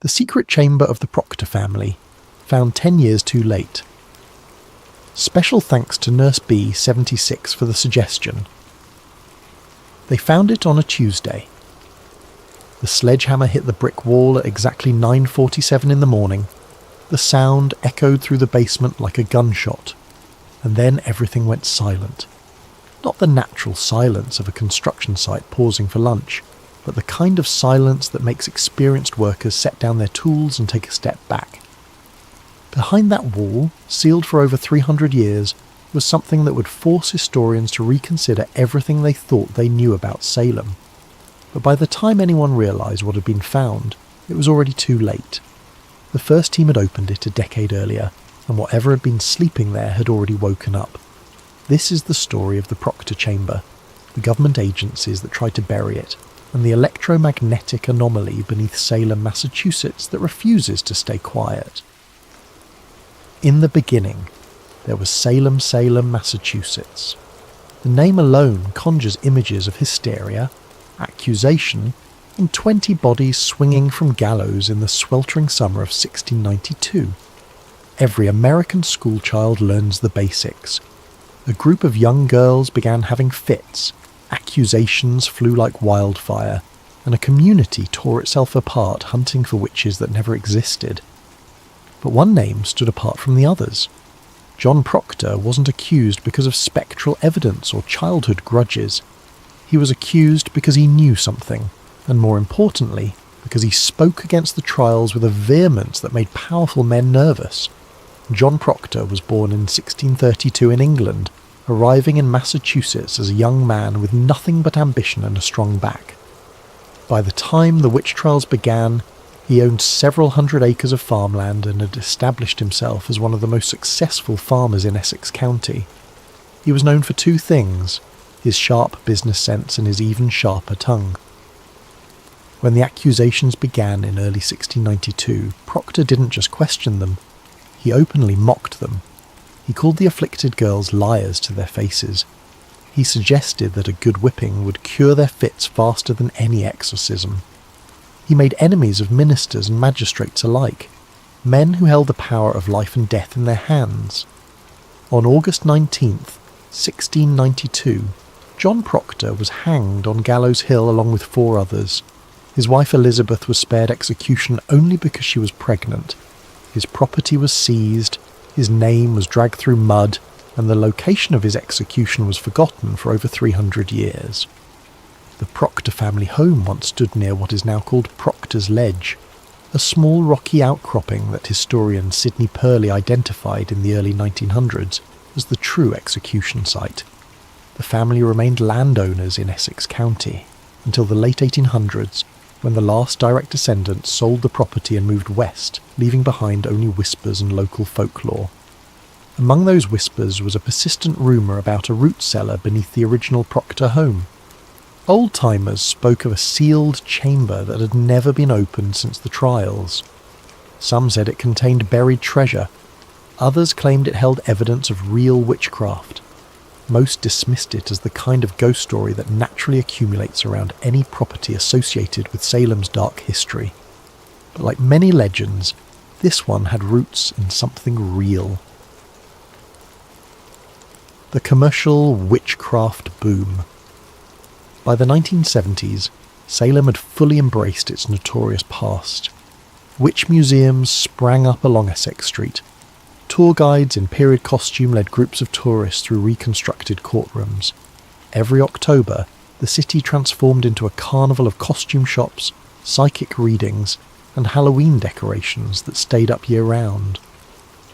The secret chamber of the Proctor family, found 10 years too late. Special thanks to Nurse B 76 for the suggestion. They found it on a Tuesday. The sledgehammer hit the brick wall at exactly 9:47 in the morning. The sound echoed through the basement like a gunshot, and then everything went silent. Not the natural silence of a construction site pausing for lunch, but the kind of silence that makes experienced workers set down their tools and take a step back. Behind that wall, sealed for over 300 years, was something that would force historians to reconsider everything they thought they knew about Salem. But by the time anyone realised what had been found, it was already too late. The first team had opened it a decade earlier, and whatever had been sleeping there had already woken up. This is the story of the Proctor chamber, the government agencies that tried to bury it, and the electromagnetic anomaly beneath Salem, Massachusetts that refuses to stay quiet. In the beginning, there was Salem, Massachusetts. The name alone conjures images of hysteria, accusation, and 20 bodies swinging from gallows in the sweltering summer of 1692. Every American schoolchild learns the basics. A group of young girls began having fits, accusations flew like wildfire, and a community tore itself apart hunting for witches that never existed. But one name stood apart from the others. John Proctor wasn't accused because of spectral evidence or childhood grudges. He was accused because he knew something, and more importantly, because he spoke against the trials with a vehemence that made powerful men nervous. John Proctor was born in 1632 in England, arriving in Massachusetts as a young man with nothing but ambition and a strong back. By the time the witch trials began, he owned several hundred acres of farmland and had established himself as one of the most successful farmers in Essex County. He was known for two things: his sharp business sense and his even sharper tongue. When the accusations began in early 1692, Proctor didn't just question them, he openly mocked them. He called the afflicted girls liars to their faces. He suggested that a good whipping would cure their fits faster than any exorcism. He made enemies of ministers and magistrates alike, men who held the power of life and death in their hands. On August 19th, 1692, John Proctor was hanged on Gallows Hill along with 4 others. His wife Elizabeth was spared execution only because she was pregnant. His property was seized, his name was dragged through mud, and the location of his execution was forgotten for over 300 years. The Proctor family home once stood near what is now called Proctor's Ledge, a small rocky outcropping that historian Sidney Purley identified in the early 1900s as the true execution site. The family remained landowners in Essex County until the late 1800s, when the last direct descendants sold the property and moved west, leaving behind only whispers and local folklore. Among those whispers was a persistent rumour about a root cellar beneath the original Proctor home. Old-timers spoke of a sealed chamber that had never been opened since the trials. Some said it contained buried treasure. Others claimed it held evidence of real witchcraft. Most dismissed it as the kind of ghost story that naturally accumulates around any property associated with Salem's dark history. But like many legends, this one had roots in something real. The commercial witchcraft boom. By the 1970s, Salem had fully embraced its notorious past. Witch museums sprang up along Essex Street. Tour guides in period costume led groups of tourists through reconstructed courtrooms. Every October, the city transformed into a carnival of costume shops, psychic readings, and Halloween decorations that stayed up year-round.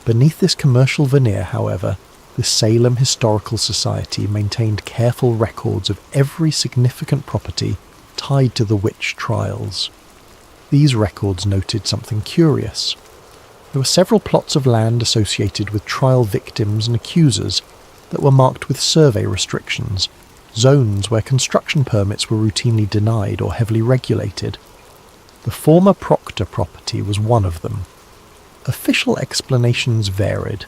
Beneath this commercial veneer, however, the Salem Historical Society maintained careful records of every significant property tied to the witch trials. These records noted something curious. There were several plots of land associated with trial victims and accusers that were marked with survey restrictions, zones where construction permits were routinely denied or heavily regulated. The former Proctor property was one of them. Official explanations varied: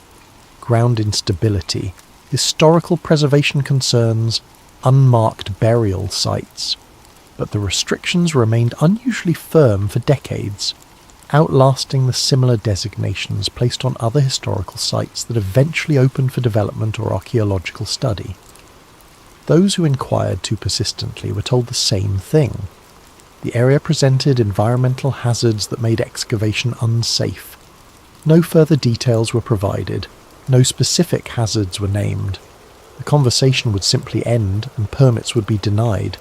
ground instability, historical preservation concerns, unmarked burial sites. But the restrictions remained unusually firm for decades. outlasting the similar designations placed on other historical sites that eventually opened for development or archaeological study. Those who inquired too persistently were told the same thing. The area presented environmental hazards that made excavation unsafe. No further details were provided, no specific hazards were named. The conversation would simply end and permits would be denied.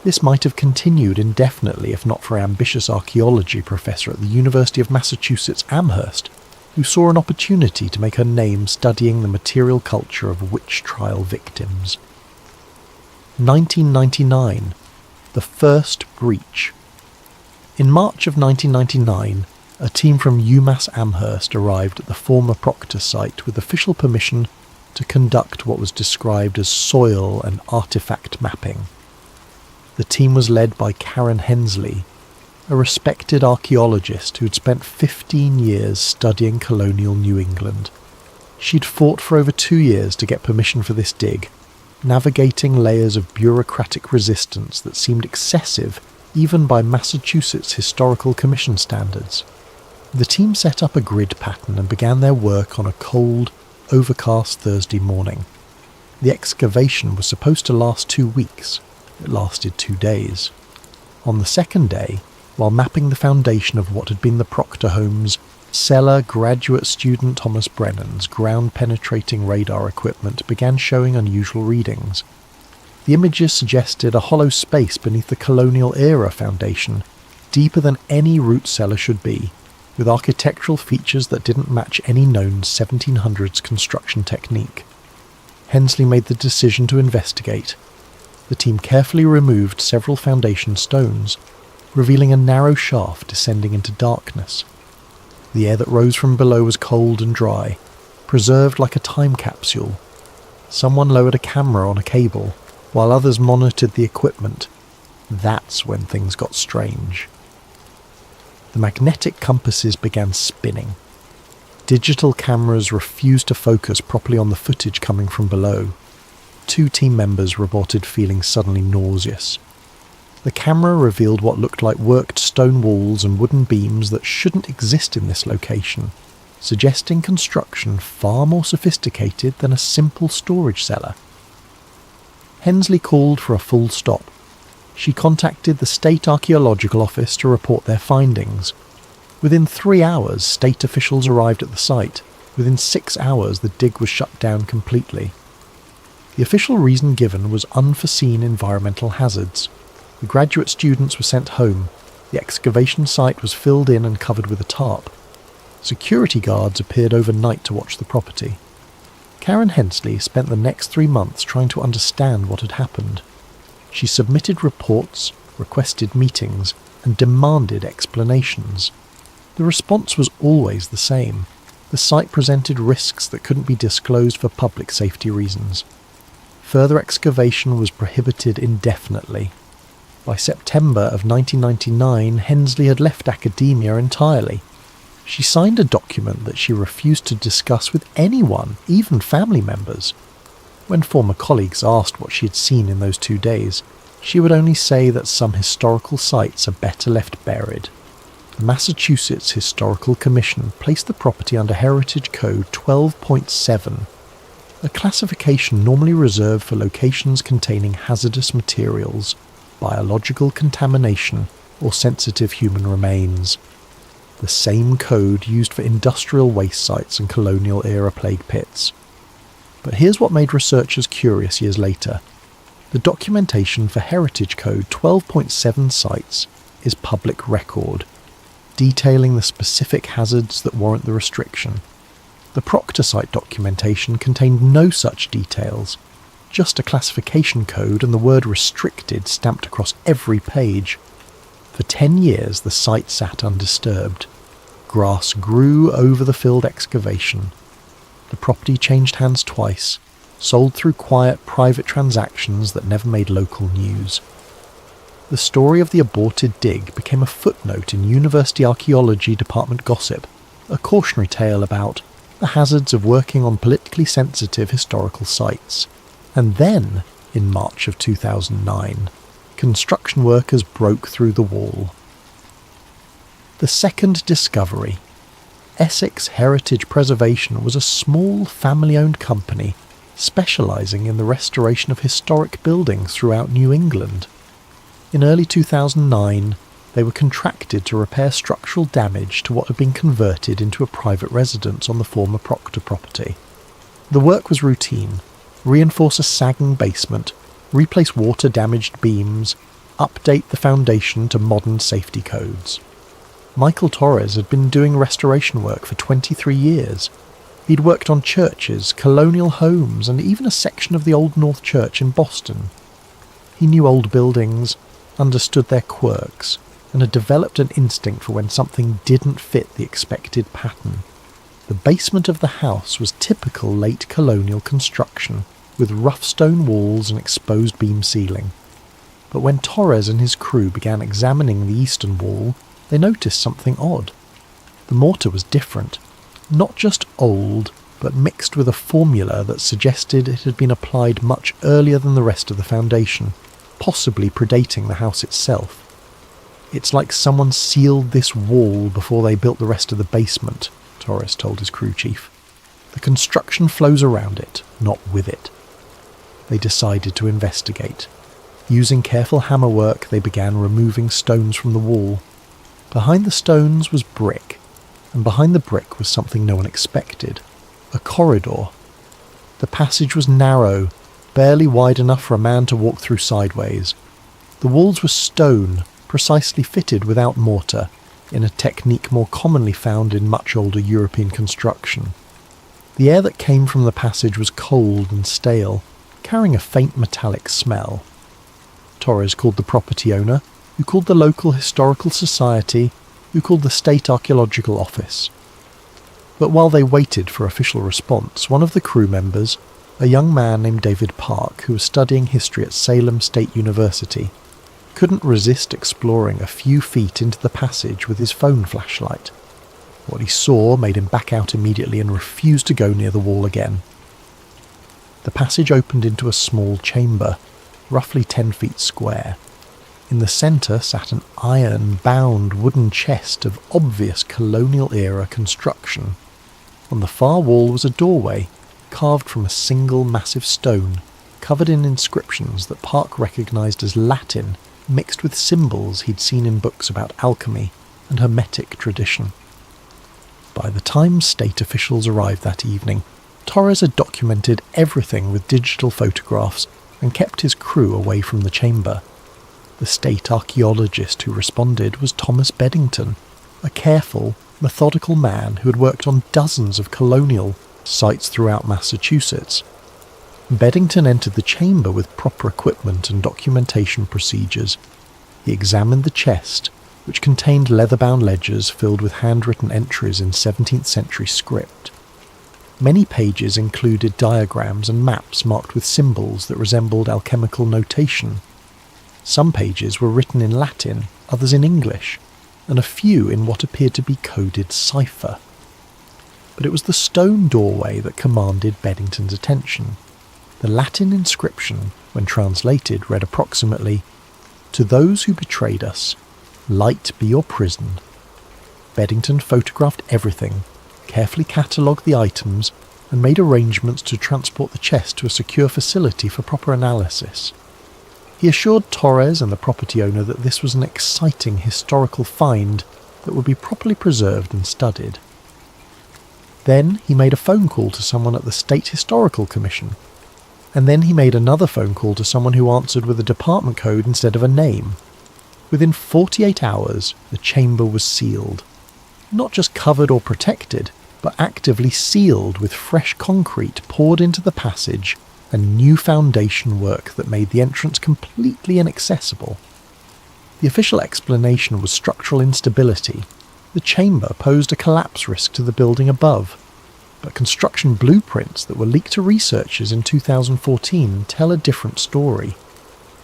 This might have continued indefinitely if not for an ambitious archaeology professor at the University of Massachusetts Amherst, who saw an opportunity to make her name studying the material culture of witch trial victims. 1999. The first breach. In March of 1999, a team from UMass Amherst arrived at the former Proctor site with official permission to conduct what was described as soil and artifact mapping. The team was led by Karen Hensley, a respected archaeologist who had spent 15 years studying colonial New England. She'd fought for over 2 years to get permission for this dig, navigating layers of bureaucratic resistance that seemed excessive even by Massachusetts Historical Commission standards. The team set up a grid pattern and began their work on a cold, overcast Thursday morning. The excavation was supposed to last 2 weeks. It lasted 2 days. On the second day, while mapping the foundation of what had been the Proctor home's cellar, graduate student Thomas Brennan's ground-penetrating radar equipment began showing unusual readings. The images suggested a hollow space beneath the colonial-era foundation, deeper than any root cellar should be, with architectural features that didn't match any known 1700s construction technique. Hensley made the decision to investigate. The team carefully removed several foundation stones, revealing a narrow shaft descending into darkness. The air that rose from below was cold and dry, preserved like a time capsule. Someone lowered a camera on a cable, while others monitored the equipment. That's when things got strange. The magnetic compasses began spinning. Digital cameras refused to focus properly on the footage coming from below. 2 team members reported feeling suddenly nauseous. The camera revealed what looked like worked stone walls and wooden beams that shouldn't exist in this location, suggesting construction far more sophisticated than a simple storage cellar. Hensley called for a full stop. She contacted the State Archaeological Office to report their findings. Within 3 hours, state officials arrived at the site. Within 6 hours, the dig was shut down completely. The official reason given was unforeseen environmental hazards. The graduate students were sent home. The excavation site was filled in and covered with a tarp. Security guards appeared overnight to watch the property. Karen Hensley spent the next 3 months trying to understand what had happened. She submitted reports, requested meetings, and demanded explanations. The response was always the same. The site presented risks that couldn't be disclosed for public safety reasons. Further excavation was prohibited indefinitely. By September of 1999, Hensley had left academia entirely. She signed a document that she refused to discuss with anyone, even family members. When former colleagues asked what she had seen in those 2 days, she would only say that some historical sites are better left buried. The Massachusetts Historical Commission placed the property under Heritage Code 12.7, a classification normally reserved for locations containing hazardous materials, biological contamination, or sensitive human remains. The same code used for industrial waste sites and colonial-era plague pits. But here's what made researchers curious years later. The documentation for Heritage Code 12.7 sites is public record, detailing the specific hazards that warrant the restriction. The Proctor site documentation contained no such details, just a classification code and the word restricted stamped across every page. For 10 years the site sat undisturbed. Grass grew over the filled excavation. The property changed hands twice, sold through quiet private transactions that never made local news. The story of the aborted dig became a footnote in University Archaeology Department gossip, a cautionary tale about the hazards of working on politically sensitive historical sites. And then, in March of 2009, construction workers broke through the wall. The second discovery. Essex Heritage Preservation was a small family-owned company specialising in the restoration of historic buildings throughout New England. In early 2009, they were contracted to repair structural damage to what had been converted into a private residence on the former Proctor property. The work was routine: reinforce a sagging basement, replace water-damaged beams, update the foundation to modern safety codes. Michael Torres had been doing restoration work for 23 years. He'd worked on churches, colonial homes, and even a section of the Old North Church in Boston. He knew old buildings, understood their quirks, and had developed an instinct for when something didn't fit the expected pattern. The basement of the house was typical late colonial construction, with rough stone walls and exposed beam ceiling. But when Torres and his crew began examining the eastern wall, they noticed something odd. The mortar was different, not just old, but mixed with a formula that suggested it had been applied much earlier than the rest of the foundation, possibly predating the house itself. "It's like someone sealed this wall before they built the rest of the basement," Torres told his crew chief. "The construction flows around it, not with it." They decided to investigate. Using careful hammerwork, they began removing stones from the wall. Behind the stones was brick, and behind the brick was something no one expected: a corridor. The passage was narrow, barely wide enough for a man to walk through sideways. The walls were stone, precisely fitted without mortar, in a technique more commonly found in much older European construction. The air that came from the passage was cold and stale, carrying a faint metallic smell. Torres called the property owner, who called the local historical society, who called the state archaeological office. But while they waited for official response, one of the crew members, a young man named David Park, who was studying history at Salem State University, couldn't resist exploring a few feet into the passage with his phone flashlight. What he saw made him back out immediately and refuse to go near the wall again. The passage opened into a small chamber, roughly 10 feet square. In the centre sat an iron-bound wooden chest of obvious colonial-era construction. On the far wall was a doorway, carved from a single massive stone, covered in inscriptions that Park recognised as Latin, mixed with symbols he'd seen in books about alchemy and Hermetic tradition. By the time state officials arrived that evening, Torres had documented everything with digital photographs and kept his crew away from the chamber. The state archaeologist who responded was Thomas Beddington, a careful, methodical man who had worked on dozens of colonial sites throughout Massachusetts. Beddington entered the chamber with proper equipment and documentation procedures. He examined the chest, which contained leather-bound ledgers filled with handwritten entries in 17th century script. Many pages included diagrams and maps marked with symbols that resembled alchemical notation. Some pages were written in Latin, others in English, and a few in what appeared to be coded cipher. But it was the stone doorway that commanded Beddington's attention. The Latin inscription, when translated, read approximately, "To those who betrayed us, light be your prison." Beddington photographed everything, carefully catalogued the items, and made arrangements to transport the chest to a secure facility for proper analysis. He assured Torres and the property owner that this was an exciting historical find that would be properly preserved and studied. Then he made a phone call to someone at the State Historical Commission, and then he made another phone call to someone who answered with a department code instead of a name. Within 48 hours, the chamber was sealed. Not just covered or protected, but actively sealed with fresh concrete poured into the passage and new foundation work that made the entrance completely inaccessible. The official explanation was structural instability. The chamber posed a collapse risk to the building above, but construction blueprints that were leaked to researchers in 2014 tell a different story.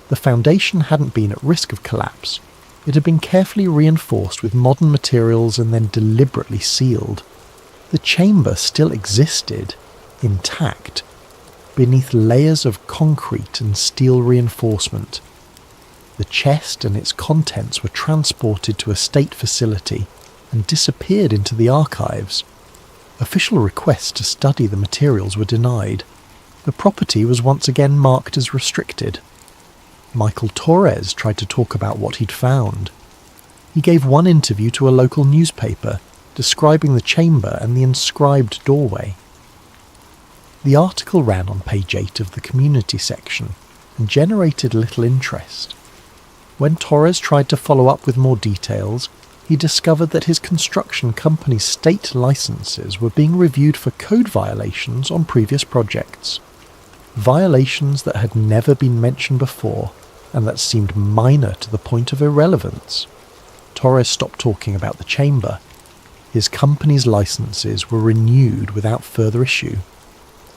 The foundation hadn't been at risk of collapse. It had been carefully reinforced with modern materials and then deliberately sealed. The chamber still existed, intact, beneath layers of concrete and steel reinforcement. The chest and its contents were transported to a state facility, and disappeared into the archives. Official requests to study the materials were denied. The property was once again marked as restricted. Michael Torres tried to talk about what he'd found. He gave one interview to a local newspaper, describing the chamber and the inscribed doorway. The article ran on page 8 of the community section and generated little interest. When Torres tried to follow up with more details, he discovered that his construction company's state licenses were being reviewed for code violations on previous projects. Violations that had never been mentioned before and that seemed minor to the point of irrelevance. Torres stopped talking about the chamber. His company's licenses were renewed without further issue.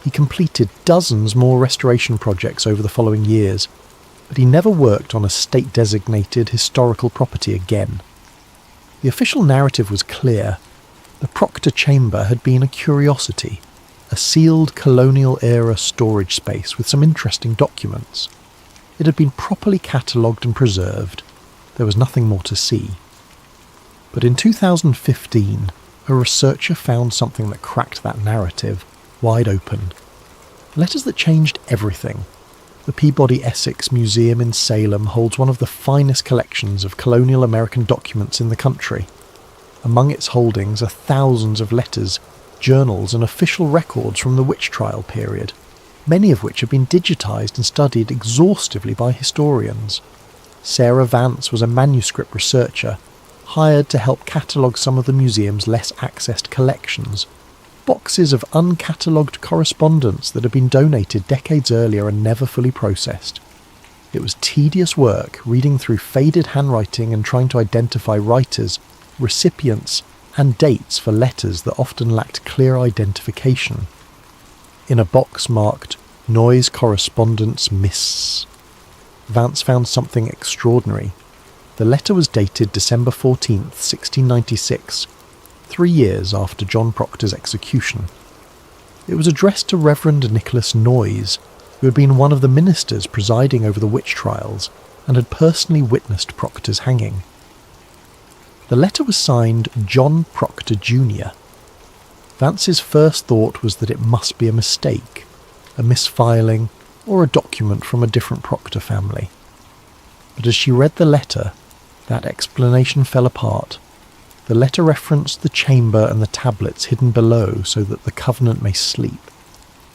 He completed dozens more restoration projects over the following years, but he never worked on a state-designated historical property again. The official narrative was clear. The Proctor chamber had been a curiosity, a sealed colonial-era storage space with some interesting documents. It had been properly catalogued and preserved. There was nothing more to see. But in 2015, a researcher found something that cracked that narrative wide open. Letters that changed everything. The Peabody Essex Museum in Salem holds one of the finest collections of colonial American documents in the country. Among its holdings are thousands of letters, journals and official records from the witch trial period, many of which have been digitized and studied exhaustively by historians. Sarah Vance was a manuscript researcher, hired to help catalogue some of the museum's less accessed collections. Boxes of uncatalogued correspondence that had been donated decades earlier and never fully processed. It was tedious work reading through faded handwriting and trying to identify writers, recipients, and dates for letters that often lacked clear identification. In a box marked "Noise Correspondence Miss," Vance found something extraordinary. The letter was dated December 14th, 1696, 3 years after John Proctor's execution. It was addressed to Reverend Nicholas Noyes, who had been one of the ministers presiding over the witch trials and had personally witnessed Proctor's hanging. The letter was signed John Proctor Jr. Vance's first thought was that it must be a mistake, a misfiling, or a document from a different Proctor family. But as she read the letter, that explanation fell apart. The letter referenced the chamber and the tablets hidden below so that the covenant may sleep.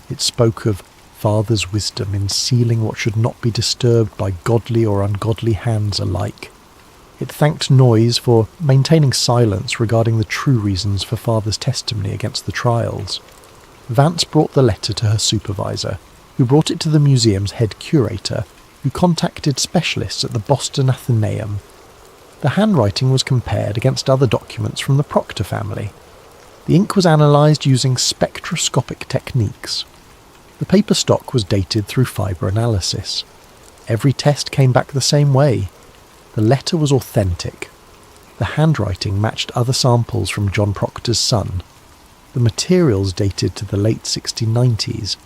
It spoke of Father's wisdom in sealing what should not be disturbed by godly or ungodly hands alike. It thanked Noyes for maintaining silence regarding the true reasons for Father's testimony against the trials. Vance brought the letter to her supervisor, who brought it to the museum's head curator, who contacted specialists at the Boston Athenaeum. The handwriting was compared against other documents from the Proctor family. The ink was analysed using spectroscopic techniques. The paper stock was dated through fibre analysis. Every test came back the same way. The letter was authentic. The handwriting matched other samples from John Proctor's son. The materials dated to the late 1690s.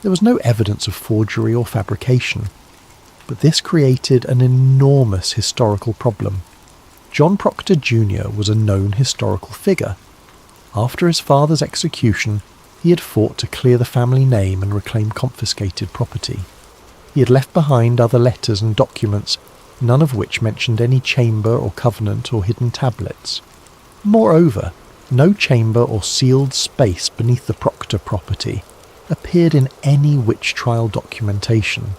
There was no evidence of forgery or fabrication. But this created an enormous historical problem. John Proctor Jr. was a known historical figure. After his father's execution, he had fought to clear the family name and reclaim confiscated property. He had left behind other letters and documents, none of which mentioned any chamber or covenant or hidden tablets. Moreover, no chamber or sealed space beneath the Proctor property appeared in any witch trial documentation.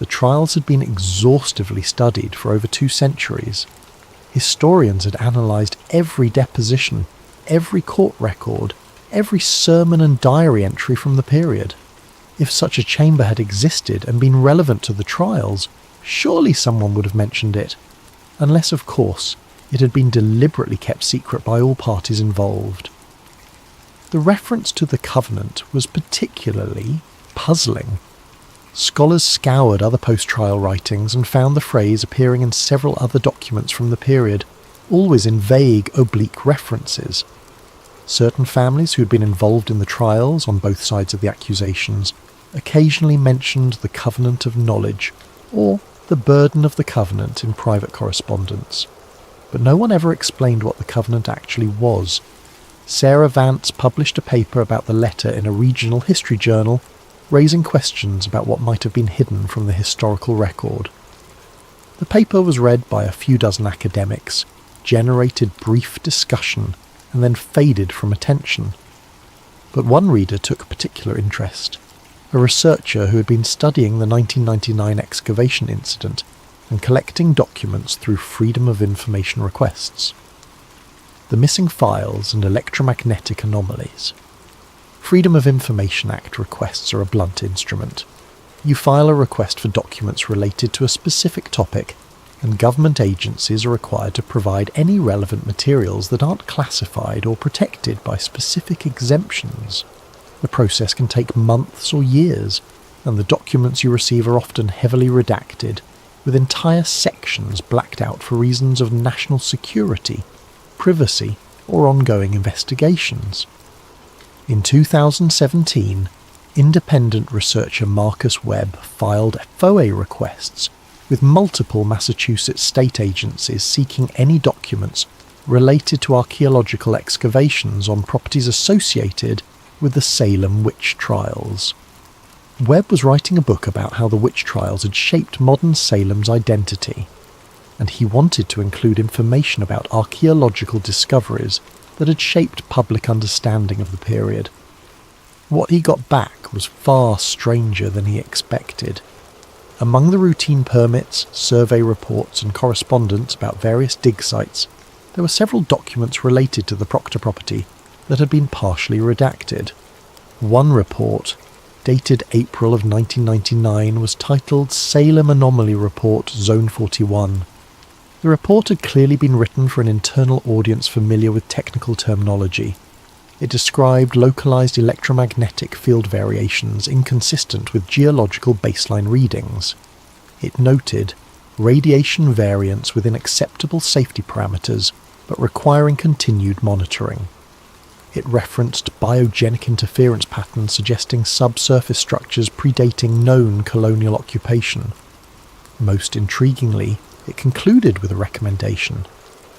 The trials had been exhaustively studied for over 2 centuries. Historians had analysed every deposition, every court record, every sermon and diary entry from the period. If such a chamber had existed and been relevant to the trials, surely someone would have mentioned it, unless, of course, it had been deliberately kept secret by all parties involved. The reference to the covenant was particularly puzzling. Scholars scoured other post-trial writings and found the phrase appearing in several other documents from the period, always in vague, oblique references. Certain families who had been involved in the trials on both sides of the accusations occasionally mentioned the covenant of knowledge, or the burden of the covenant in private correspondence. but no one ever explained what the covenant actually was. Sarah Vance published a paper about the letter in a regional history journal, raising questions about what might have been hidden from the historical record. The paper was read by a few dozen academics, generated brief discussion, and then faded from attention. But one reader took particular interest, a researcher who had been studying the 1999 excavation incident and collecting documents through Freedom of Information requests. The missing files and electromagnetic anomalies. Freedom of Information Act requests are a blunt instrument. You file a request for documents related to a specific topic, and government agencies are required to provide any relevant materials that aren't classified or protected by specific exemptions. The process can take months or years, and the documents you receive are often heavily redacted, with entire sections blacked out for reasons of national security, privacy, or ongoing investigations. In 2017, independent researcher Marcus Webb filed FOA requests with multiple Massachusetts state agencies seeking any documents related to archaeological excavations on properties associated with the Salem witch trials. Webb was writing a book about how the witch trials had shaped modern Salem's identity, and he wanted to include information about archaeological discoveries that had shaped public understanding of the period. What he got back was far stranger than he expected. Among the routine permits, survey reports and correspondence about various dig sites, there were several documents related to the Proctor property that had been partially redacted. One report, dated April of 1999, was titled Salem Anomaly Report Zone 41. The report had clearly been written for an internal audience familiar with technical terminology. It described localized electromagnetic field variations inconsistent with geological baseline readings. It noted radiation variance within acceptable safety parameters, but requiring continued monitoring. It referenced biogenic interference patterns suggesting subsurface structures predating known colonial occupation. Most intriguingly, it concluded with a recommendation.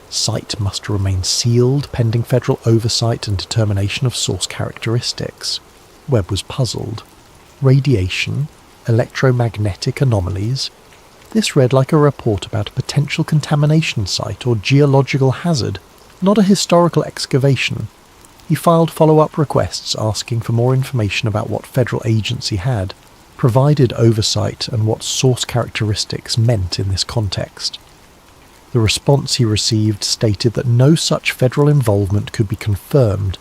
Site must remain sealed pending federal oversight and determination of source characteristics. Webb was puzzled. Radiation? Electromagnetic anomalies? This read like a report about a potential contamination site or geological hazard, not a historical excavation. He filed follow-up requests asking for more information about what federal agency had provided oversight and what source characteristics meant in this context. The response he received stated that no such federal involvement could be confirmed,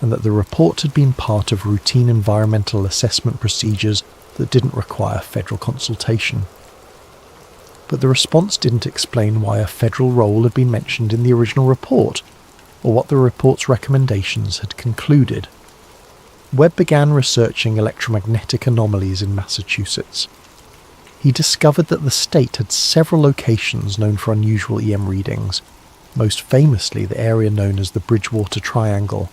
and that the report had been part of routine environmental assessment procedures that didn't require federal consultation. But the response didn't explain why a federal role had been mentioned in the original report, or what the report's recommendations had concluded. Webb began researching electromagnetic anomalies in Massachusetts. He discovered that the state had several locations known for unusual EM readings, most famously the area known as the Bridgewater Triangle,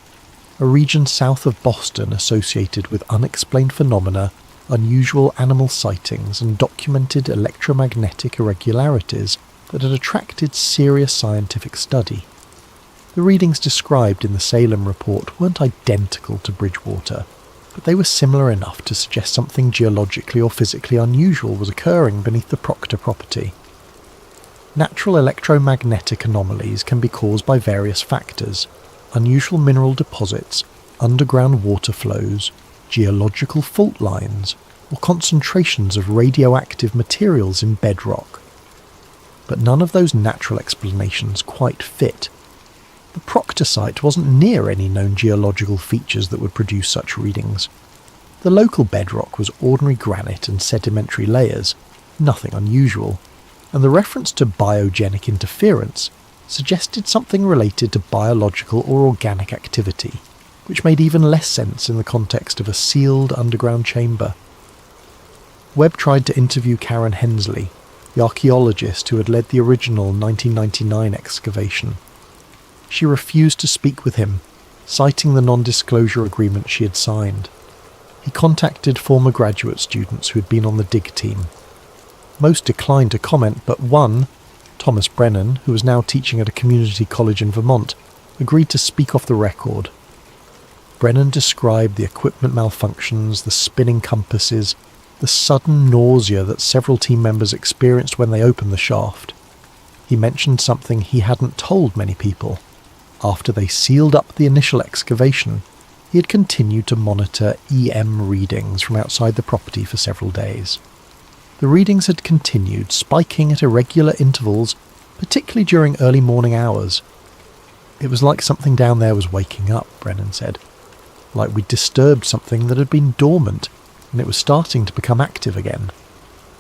a region south of Boston associated with unexplained phenomena, unusual animal sightings, and documented electromagnetic irregularities that had attracted serious scientific study. The readings described in the Salem report weren't identical to Bridgewater, but they were similar enough to suggest something geologically or physically unusual was occurring beneath the Proctor property. Natural electromagnetic anomalies can be caused by various factors: unusual mineral deposits, underground water flows, geological fault lines, or concentrations of radioactive materials in bedrock. But none of those natural explanations quite fit. The Proctor site wasn't near any known geological features that would produce such readings. The local bedrock was ordinary granite and sedimentary layers, nothing unusual, and the reference to biogenic interference suggested something related to biological or organic activity, which made even less sense in the context of a sealed underground chamber. Webb tried to interview Karen Hensley, the archaeologist who had led the original 1999 excavation. She refused to speak with him, citing the non-disclosure agreement she had signed. He contacted former graduate students who had been on the dig team. Most declined to comment, but one, Thomas Brennan, who was now teaching at a community college in Vermont, agreed to speak off the record. Brennan described the equipment malfunctions, the spinning compasses, the sudden nausea that several team members experienced when they opened the shaft. He mentioned something he hadn't told many people. After they sealed up the initial excavation, he had continued to monitor EM readings from outside the property for several days. The readings had continued, spiking at irregular intervals, particularly during early morning hours. It was like something down there was waking up, Brennan said. Like we'd disturbed something that had been dormant, and it was starting to become active again.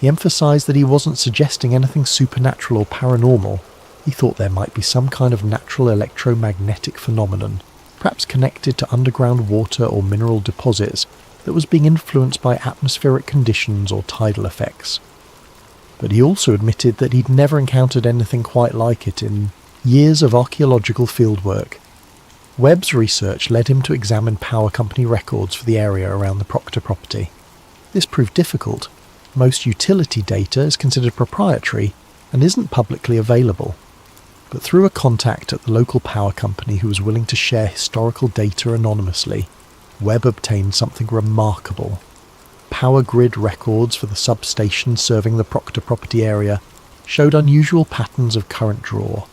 He emphasised that he wasn't suggesting anything supernatural or paranormal. He thought there might be some kind of natural electromagnetic phenomenon, perhaps connected to underground water or mineral deposits, that was being influenced by atmospheric conditions or tidal effects. But he also admitted that he'd never encountered anything quite like it in years of archaeological fieldwork. Webb's research led him to examine power company records for the area around the Proctor property. This proved difficult. Most utility data is considered proprietary and isn't publicly available. But through a contact at the local power company who was willing to share historical data anonymously, Webb obtained something remarkable. Power grid records for the substation serving the Proctor property area showed unusual patterns of current draw.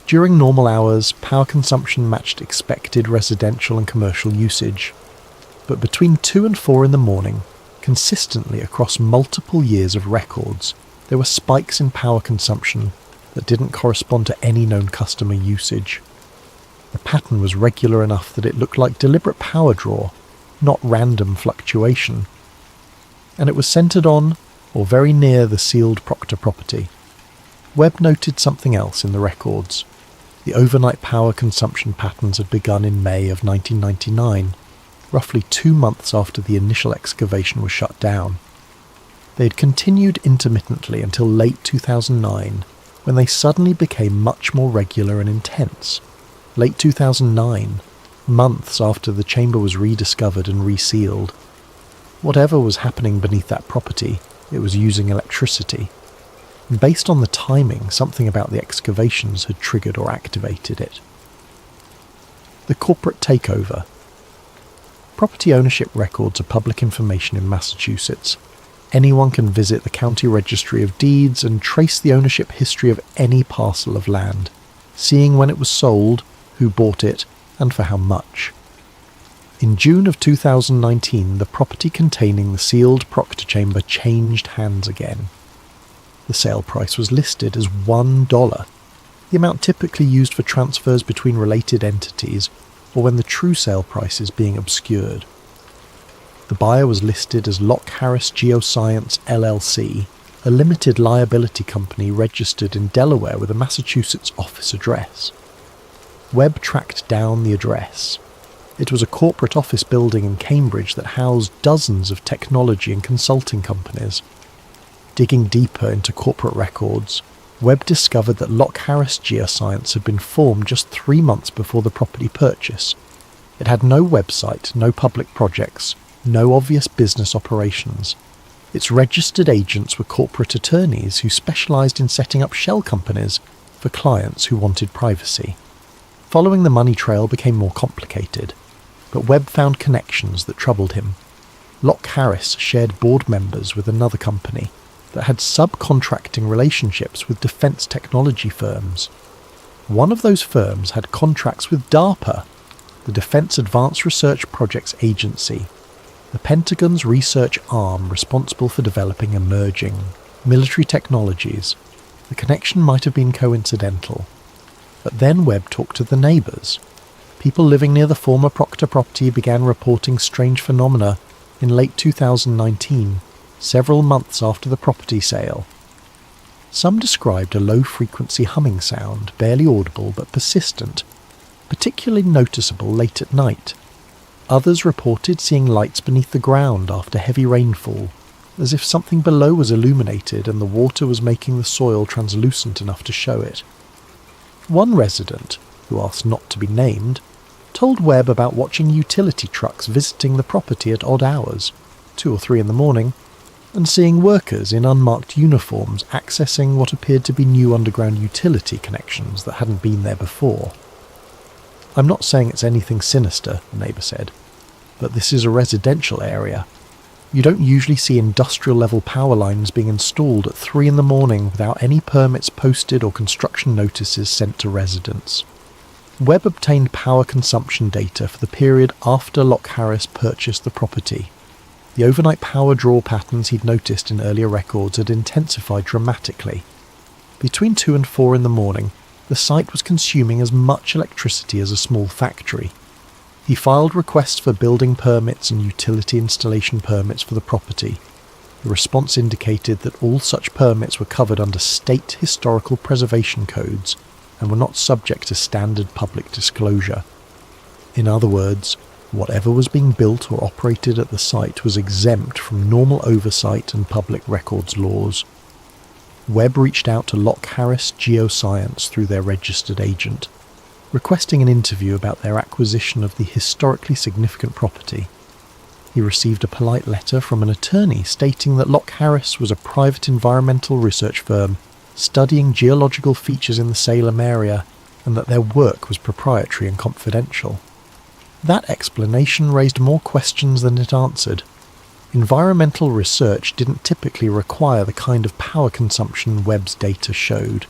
During normal hours, power consumption matched expected residential and commercial usage. But between 2 and 4 in the morning, consistently across multiple years of records, there were spikes in power consumption that didn't correspond to any known customer usage. The pattern was regular enough that it looked like deliberate power draw, not random fluctuation. And it was centred on, or very near, the sealed Proctor property. Webb noted something else in the records. The overnight power consumption patterns had begun in May of 1999, roughly 2 months after the initial excavation was shut down. They had continued intermittently until late 2009, when they suddenly became much more regular and intense. Late 2009, months after the chamber was rediscovered and resealed. Whatever was happening beneath that property, it was using electricity. And based on the timing, something about the excavations had triggered or activated it. The corporate takeover. Property ownership records are public information in Massachusetts. Anyone can visit the county registry of deeds and trace the ownership history of any parcel of land, seeing when it was sold, who bought it, and for how much. In June of 2019, the property containing the sealed Proctor chamber changed hands again. The sale price was listed as $1, the amount typically used for transfers between related entities, or when the true sale price is being obscured. The buyer was listed as Lock Harris Geoscience LLC, a limited liability company registered in Delaware with a Massachusetts office address. Webb tracked down the address. It was a corporate office building in Cambridge that housed dozens of technology and consulting companies. Digging deeper into corporate records, Webb discovered that Lock Harris Geoscience had been formed just 3 months before the property purchase. It had no website, no public projects, no obvious business operations. Its registered agents were corporate attorneys who specialised in setting up shell companies for clients who wanted privacy. Following the money trail became more complicated, but Webb found connections that troubled him. Lock Harris shared board members with another company that had subcontracting relationships with defence technology firms. One of those firms had contracts with DARPA, the Defence Advanced Research Projects Agency, the Pentagon's research arm responsible for developing emerging military technologies. The connection might have been coincidental. But then Webb talked to the neighbours. People living near the former Proctor property began reporting strange phenomena in late 2019, several months after the property sale. Some described a low-frequency humming sound, barely audible but persistent, particularly noticeable late at night. Others reported seeing lights beneath the ground after heavy rainfall, as if something below was illuminated and the water was making the soil translucent enough to show it. One resident, who asked not to be named, told Webb about watching utility trucks visiting the property at odd hours, 2 or 3 in the morning, and seeing workers in unmarked uniforms accessing what appeared to be new underground utility connections that hadn't been there before. "I'm not saying it's anything sinister," the neighbour said, "but this is a residential area. You don't usually see industrial-level power lines being installed at 3 in the morning without any permits posted or construction notices sent to residents." Webb obtained power consumption data for the period after Loch Harris purchased the property. The overnight power draw patterns he'd noticed in earlier records had intensified dramatically. Between 2 and 4 in the morning, the site was consuming as much electricity as a small factory. He filed requests for building permits and utility installation permits for the property. The response indicated that all such permits were covered under state historical preservation codes and were not subject to standard public disclosure. In other words, whatever was being built or operated at the site was exempt from normal oversight and public records laws. Webb reached out to Loch Harris Geoscience through their registered agent, requesting an interview about their acquisition of the historically significant property. He received a polite letter from an attorney stating that Loch Harris was a private environmental research firm studying geological features in the Salem area and that their work was proprietary and confidential. That explanation raised more questions than it answered. Environmental research didn't typically require the kind of power consumption Webb's data showed.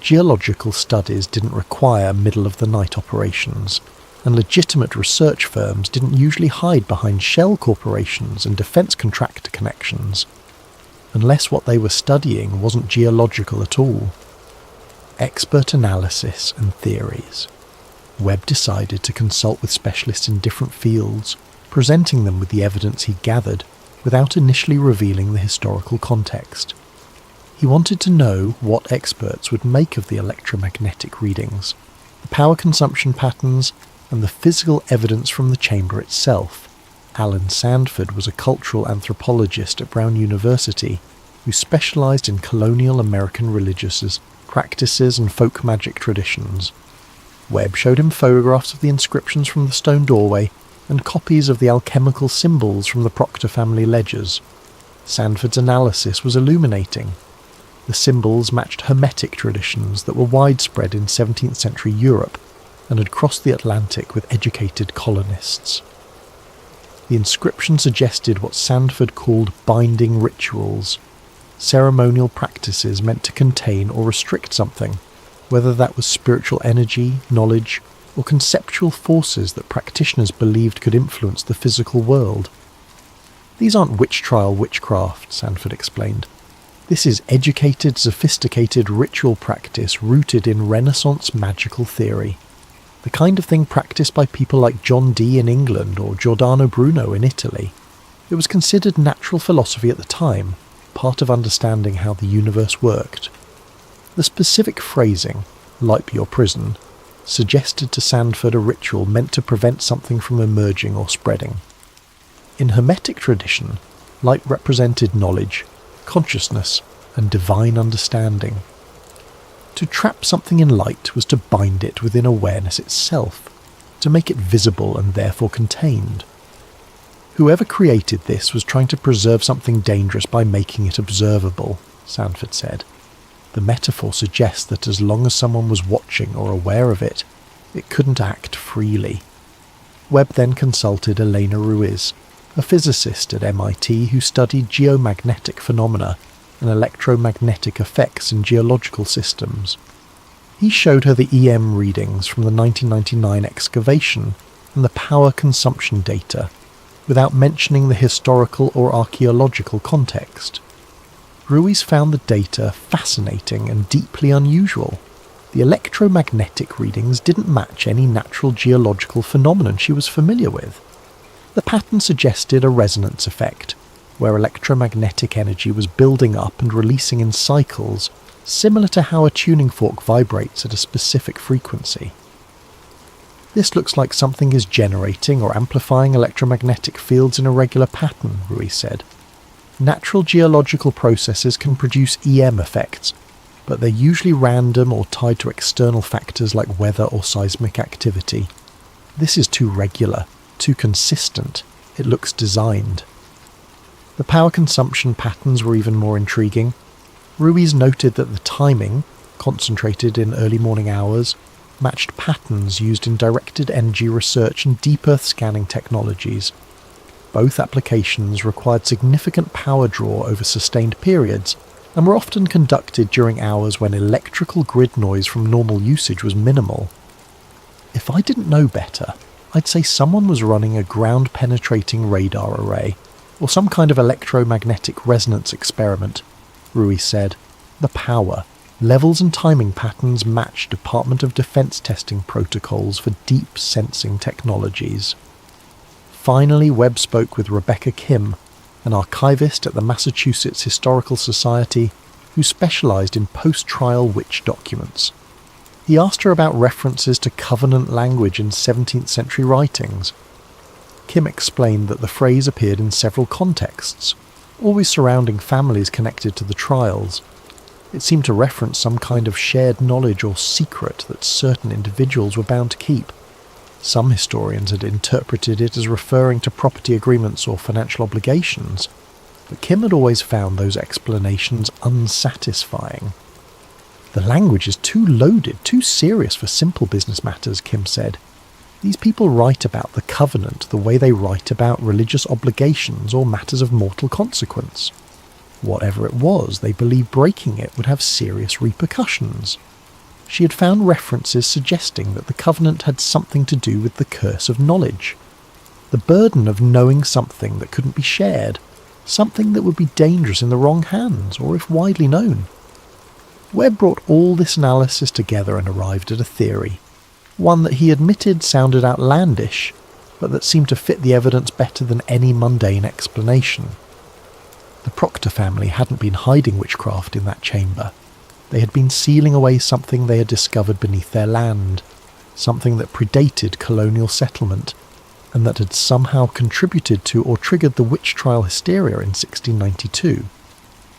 Geological studies didn't require middle-of-the-night operations, and legitimate research firms didn't usually hide behind shell corporations and defence contractor connections, unless what they were studying wasn't geological at all. Expert analysis and theories. Webb decided to consult with specialists in different fields, presenting them with the evidence he gathered without initially revealing the historical context. He wanted to know what experts would make of the electromagnetic readings, the power consumption patterns, and the physical evidence from the chamber itself. Alan Sandford was a cultural anthropologist at Brown University who specialised in colonial American religious practices and folk magic traditions. Webb showed him photographs of the inscriptions from the stone doorway and copies of the alchemical symbols from the Proctor family ledgers. Sandford's analysis was illuminating. The symbols matched Hermetic traditions that were widespread in 17th century Europe and had crossed the Atlantic with educated colonists. The inscription suggested what Sandford called binding rituals, ceremonial practices meant to contain or restrict something, whether that was spiritual energy, knowledge, or conceptual forces that practitioners believed could influence the physical world. "These aren't witch trial witchcraft," Sandford explained. "This is educated, sophisticated ritual practice rooted in Renaissance magical theory. The kind of thing practiced by people like John Dee in England or Giordano Bruno in Italy. It was considered natural philosophy at the time, part of understanding how the universe worked." The specific phrasing, "light be your prison," suggested to Sandford a ritual meant to prevent something from emerging or spreading. In Hermetic tradition, light represented knowledge, consciousness, and divine understanding. To trap something in light was to bind it within awareness itself, to make it visible and therefore contained. Whoever created this was trying to preserve something dangerous by making it observable, Sandford said. The metaphor suggests that as long as someone was watching or aware of it, it couldn't act freely. Webb then consulted Elena Ruiz, a physicist at MIT who studied geomagnetic phenomena and electromagnetic effects in geological systems. He showed her the EM readings from the 1999 excavation and the power consumption data, without mentioning the historical or archaeological context. Ruiz found the data fascinating and deeply unusual. The electromagnetic readings didn't match any natural geological phenomenon she was familiar with. The pattern suggested a resonance effect, where electromagnetic energy was building up and releasing in cycles, similar to how a tuning fork vibrates at a specific frequency. "This looks like something is generating or amplifying electromagnetic fields in a regular pattern," Ruiz said. "Natural geological processes can produce EM effects, but they're usually random or tied to external factors like weather or seismic activity. This is too regular, too consistent. It looks designed." The power consumption patterns were even more intriguing. Ruiz noted that the timing, concentrated in early morning hours, matched patterns used in directed energy research and deep earth scanning technologies. Both applications required significant power draw over sustained periods and were often conducted during hours when electrical grid noise from normal usage was minimal. If I didn't know better, I'd say someone was running a ground-penetrating radar array, or some kind of electromagnetic resonance experiment, Ruiz said. The power, levels and timing patterns matched Department of Defense testing protocols for deep sensing technologies. Finally, Webb spoke with Rebecca Kim, an archivist at the Massachusetts Historical Society who specialized in post-trial witch documents. He asked her about references to covenant language in 17th century writings. Kim explained that the phrase appeared in several contexts, always surrounding families connected to the trials. It seemed to reference some kind of shared knowledge or secret that certain individuals were bound to keep. Some historians had interpreted it as referring to property agreements or financial obligations, but Kim had always found those explanations unsatisfying. The language is too loaded, too serious for simple business matters, Kim said. These people write about the covenant the way they write about religious obligations or matters of mortal consequence. Whatever it was, they believed breaking it would have serious repercussions. She had found references suggesting that the covenant had something to do with the curse of knowledge, the burden of knowing something that couldn't be shared, something that would be dangerous in the wrong hands or if widely known. Webb brought all this analysis together and arrived at a theory, one that he admitted sounded outlandish, but that seemed to fit the evidence better than any mundane explanation. The Proctor family hadn't been hiding witchcraft in that chamber. They had been sealing away something they had discovered beneath their land, something that predated colonial settlement, and that had somehow contributed to or triggered the witch trial hysteria in 1692.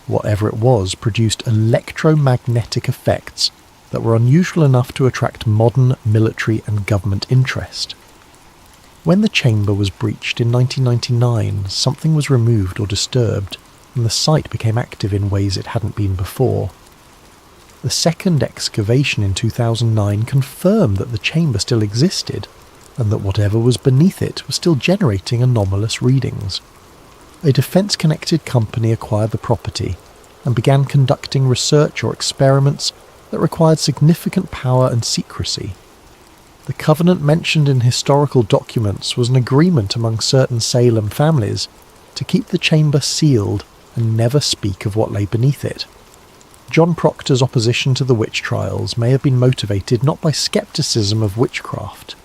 Whatever it was produced electromagnetic effects that were unusual enough to attract modern military and government interest. When the chamber was breached in 1999, something was removed or disturbed, and the site became active in ways it hadn't been before. The second excavation in 2009 confirmed that the chamber still existed, and that whatever was beneath it was still generating anomalous readings. A defense-connected company acquired the property and began conducting research or experiments that required significant power and secrecy. The covenant mentioned in historical documents was an agreement among certain Salem families to keep the chamber sealed and never speak of what lay beneath it. John Proctor's opposition to the witch trials may have been motivated not by skepticism of witchcraft,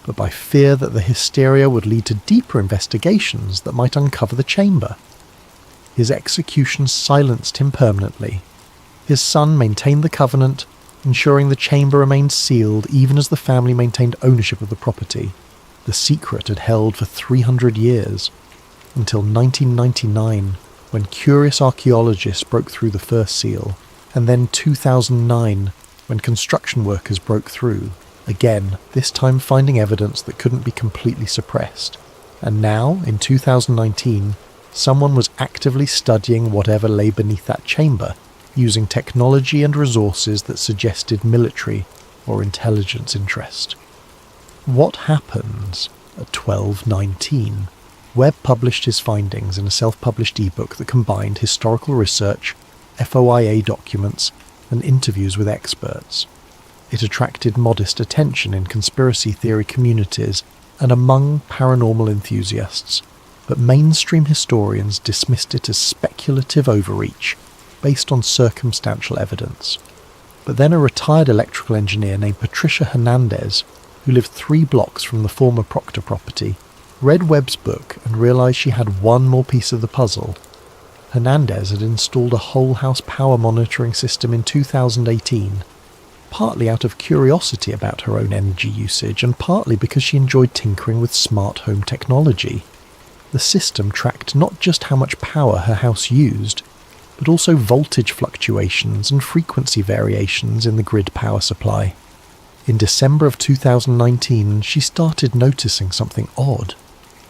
but by fear that the hysteria would lead to deeper investigations that might uncover the chamber. His execution silenced him permanently. His son maintained the covenant, ensuring the chamber remained sealed even as the family maintained ownership of the property. The secret had held for 300 years, until 1999, when curious archaeologists broke through the first seal, and then 2009, when construction workers broke through, again, this time finding evidence that couldn't be completely suppressed. And now, in 2019, someone was actively studying whatever lay beneath that chamber, using technology and resources that suggested military or intelligence interest. What happens at 1219? Webb published his findings in a self-published ebook that combined historical research, FOIA documents, and interviews with experts. It attracted modest attention in conspiracy theory communities and among paranormal enthusiasts, but mainstream historians dismissed it as speculative overreach based on circumstantial evidence. But then a retired electrical engineer named Patricia Hernandez, who lived 3 blocks from the former Proctor property, read Webb's book and realized she had one more piece of the puzzle. Hernandez had installed a whole house power monitoring system in 2018, partly out of curiosity about her own energy usage and partly because she enjoyed tinkering with smart home technology. The system tracked not just how much power her house used, but also voltage fluctuations and frequency variations in the grid power supply. In December of 2019, she started noticing something odd.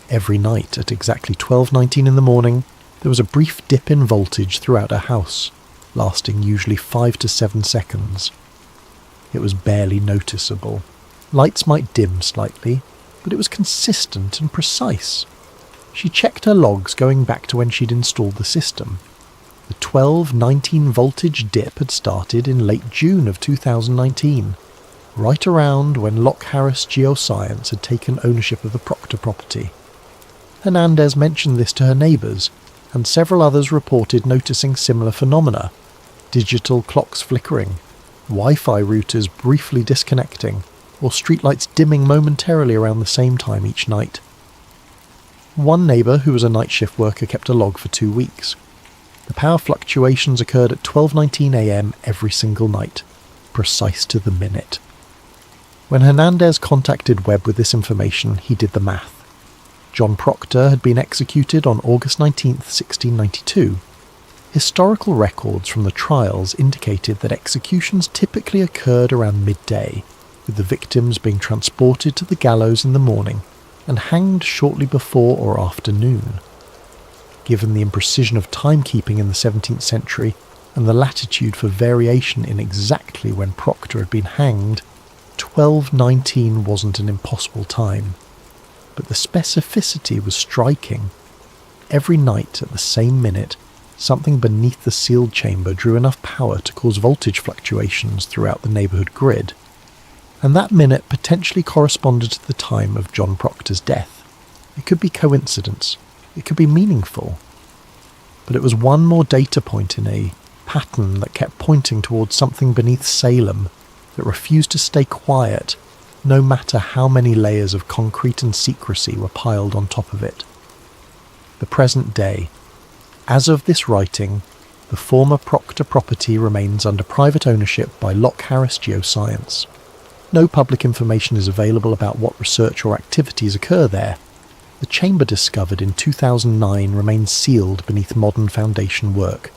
Every night at exactly 12:19 in the morning, There was a brief dip in voltage throughout her house, lasting usually 5 to 7 seconds. It was barely noticeable. Lights might dim slightly, but it was consistent and precise. She checked her logs going back to when she'd installed the system. The 12-19 voltage dip had started in late June of 2019, right around when Locke Harris Geoscience had taken ownership of the Proctor property. Hernandez mentioned this to her neighbours, and several others reported noticing similar phenomena: digital clocks flickering, Wi-Fi routers briefly disconnecting, or streetlights dimming momentarily around the same time each night. One neighbour, who was a night shift worker, kept a log for 2 weeks. The power fluctuations occurred at 12:19 a.m. every single night, precise to the minute. When Hernandez contacted Webb with this information, he did the math. John Proctor had been executed on August 19, 1692. Historical records from the trials indicated that executions typically occurred around midday, with the victims being transported to the gallows in the morning and hanged shortly before or after noon. Given the imprecision of timekeeping in the 17th century and the latitude for variation in exactly when Proctor had been hanged, 12:19 wasn't an impossible time. But the specificity was striking. Every night at the same minute, something beneath the sealed chamber drew enough power to cause voltage fluctuations throughout the neighbourhood grid, and that minute potentially corresponded to the time of John Proctor's death. It could be coincidence, it could be meaningful, but it was one more data point in a pattern that kept pointing towards something beneath Salem that refused to stay quiet, no matter how many layers of concrete and secrecy were piled on top of it. The present day. As of this writing, the former Proctor property remains under private ownership by Locke Harris Geoscience. No public information is available about what research or activities occur there. The chamber discovered in 2009 remains sealed beneath modern foundation work.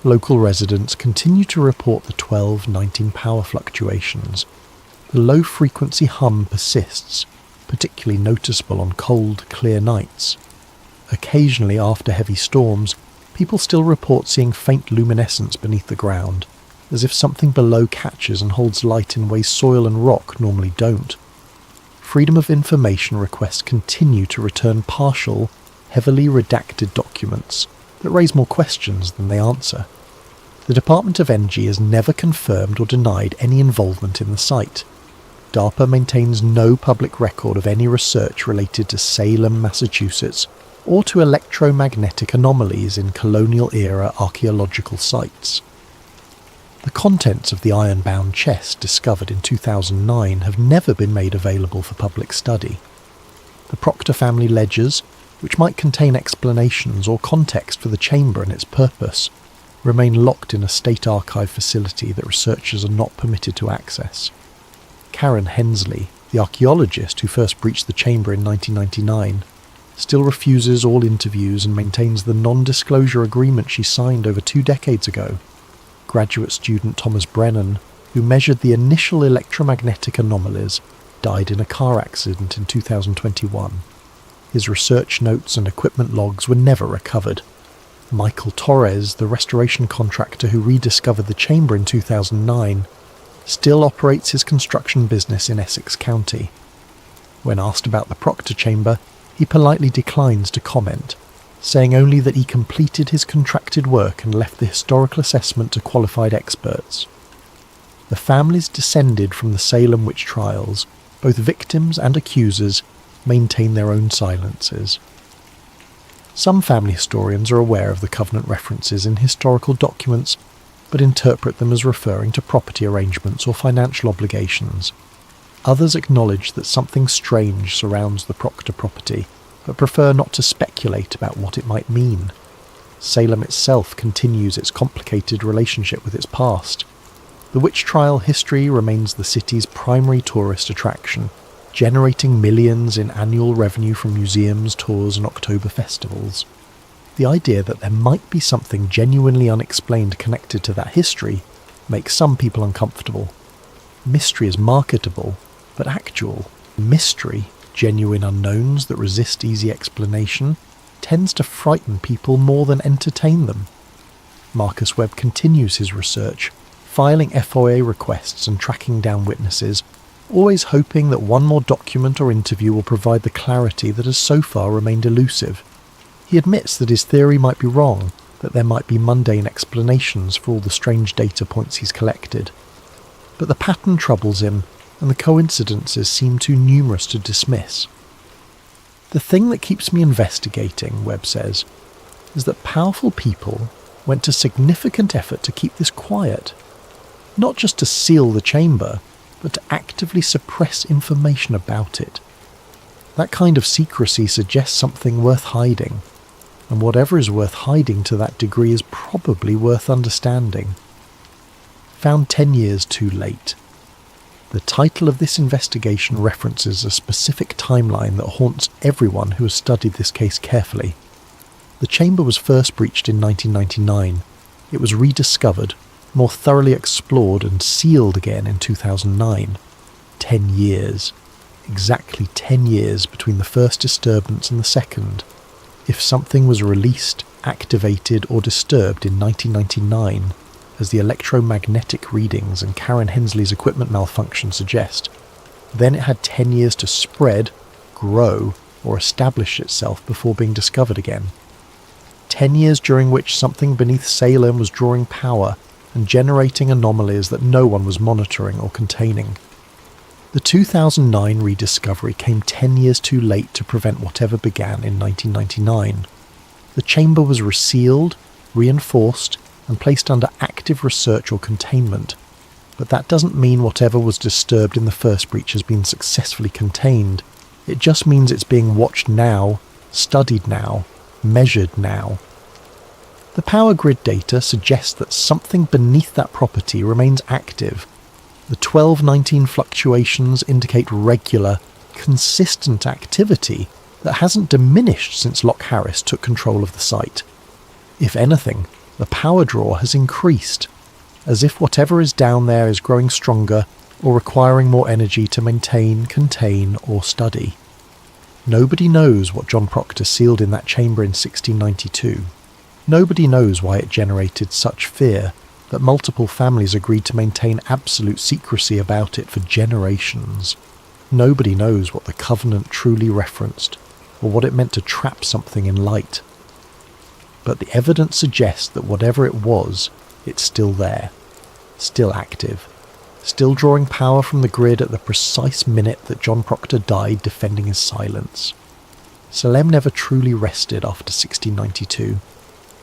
Local residents continue to report the 12-19 power fluctuations. The low-frequency hum persists, particularly noticeable on cold, clear nights. Occasionally, after heavy storms, people still report seeing faint luminescence beneath the ground, as if something below catches and holds light in ways soil and rock normally don't. Freedom of information requests continue to return partial, heavily redacted documents that raise more questions than they answer. The Department of Energy has never confirmed or denied any involvement in the site. DARPA maintains no public record of any research related to Salem, Massachusetts, or to electromagnetic anomalies in colonial-era archaeological sites. The contents of the iron-bound chest discovered in 2009 have never been made available for public study. The Proctor family ledgers, which might contain explanations or context for the chamber and its purpose, remain locked in a state archive facility that researchers are not permitted to access. Karen Hensley, the archaeologist who first breached the chamber in 1999, still refuses all interviews and maintains the non-disclosure agreement she signed over 2 decades ago. Graduate student Thomas Brennan, who measured the initial electromagnetic anomalies, died in a car accident in 2021. His research notes and equipment logs were never recovered. Michael Torres, the restoration contractor who rediscovered the chamber in 2009, still operates his construction business in Essex County. When asked about the Proctor chamber, he politely declines to comment, saying only that he completed his contracted work and left the historical assessment to qualified experts. The families descended from the Salem witch trials, both victims and accusers, maintain their own silences. Some family historians are aware of the covenant references in historical documents, but interpret them as referring to property arrangements or financial obligations. Others acknowledge that something strange surrounds the Proctor property, but prefer not to speculate about what it might mean. Salem itself continues its complicated relationship with its past. The witch trial history remains the city's primary tourist attraction, generating millions in annual revenue from museums, tours and October festivals. The idea that there might be something genuinely unexplained connected to that history makes some people uncomfortable. Mystery is marketable, but actual mystery, genuine unknowns that resist easy explanation, tends to frighten people more than entertain them. Marcus Webb continues his research, filing FOIA requests and tracking down witnesses, always hoping that one more document or interview will provide the clarity that has so far remained elusive. He admits that his theory might be wrong, that there might be mundane explanations for all the strange data points he's collected. But the pattern troubles him, and the coincidences seem too numerous to dismiss. The thing that keeps me investigating, Webb says, is that powerful people went to significant effort to keep this quiet. Not just to seal the chamber, but to actively suppress information about it. That kind of secrecy suggests something worth hiding, and whatever is worth hiding to that degree is probably worth understanding. Found 10 years too late. The title of this investigation references a specific timeline that haunts everyone who has studied this case carefully. The chamber was first breached in 1999. It was rediscovered, more thoroughly explored and sealed again in 2009. 10 years. Exactly 10 years between the first disturbance and the second. If something was released, activated or disturbed in 1999, as the electromagnetic readings and Karen Hensley's equipment malfunction suggest, then it had 10 years to spread, grow, or establish itself before being discovered again. 10 years during which something beneath Salem was drawing power and generating anomalies that no one was monitoring or containing. The 2009 rediscovery came 10 years too late to prevent whatever began in 1999. The chamber was resealed, reinforced, and placed under active research or containment, but that doesn't mean whatever was disturbed in the first breach has been successfully contained. It just means it's being watched now, studied now, measured now. The power grid data suggests that something beneath that property remains active. The 1219 fluctuations indicate regular, consistent activity that hasn't diminished since Locke Harris took control of the site. If anything, the power draw has increased, as if whatever is down there is growing stronger or requiring more energy to maintain, contain, or study. Nobody knows what John Proctor sealed in that chamber in 1692. Nobody knows why it generated such fear that multiple families agreed to maintain absolute secrecy about it for generations. Nobody knows what the Covenant truly referenced, or what it meant to trap something in light. But the evidence suggests that whatever it was, it's still there, still active, still drawing power from the grid at the precise minute that John Proctor died defending his silence. Salem never truly rested after 1692.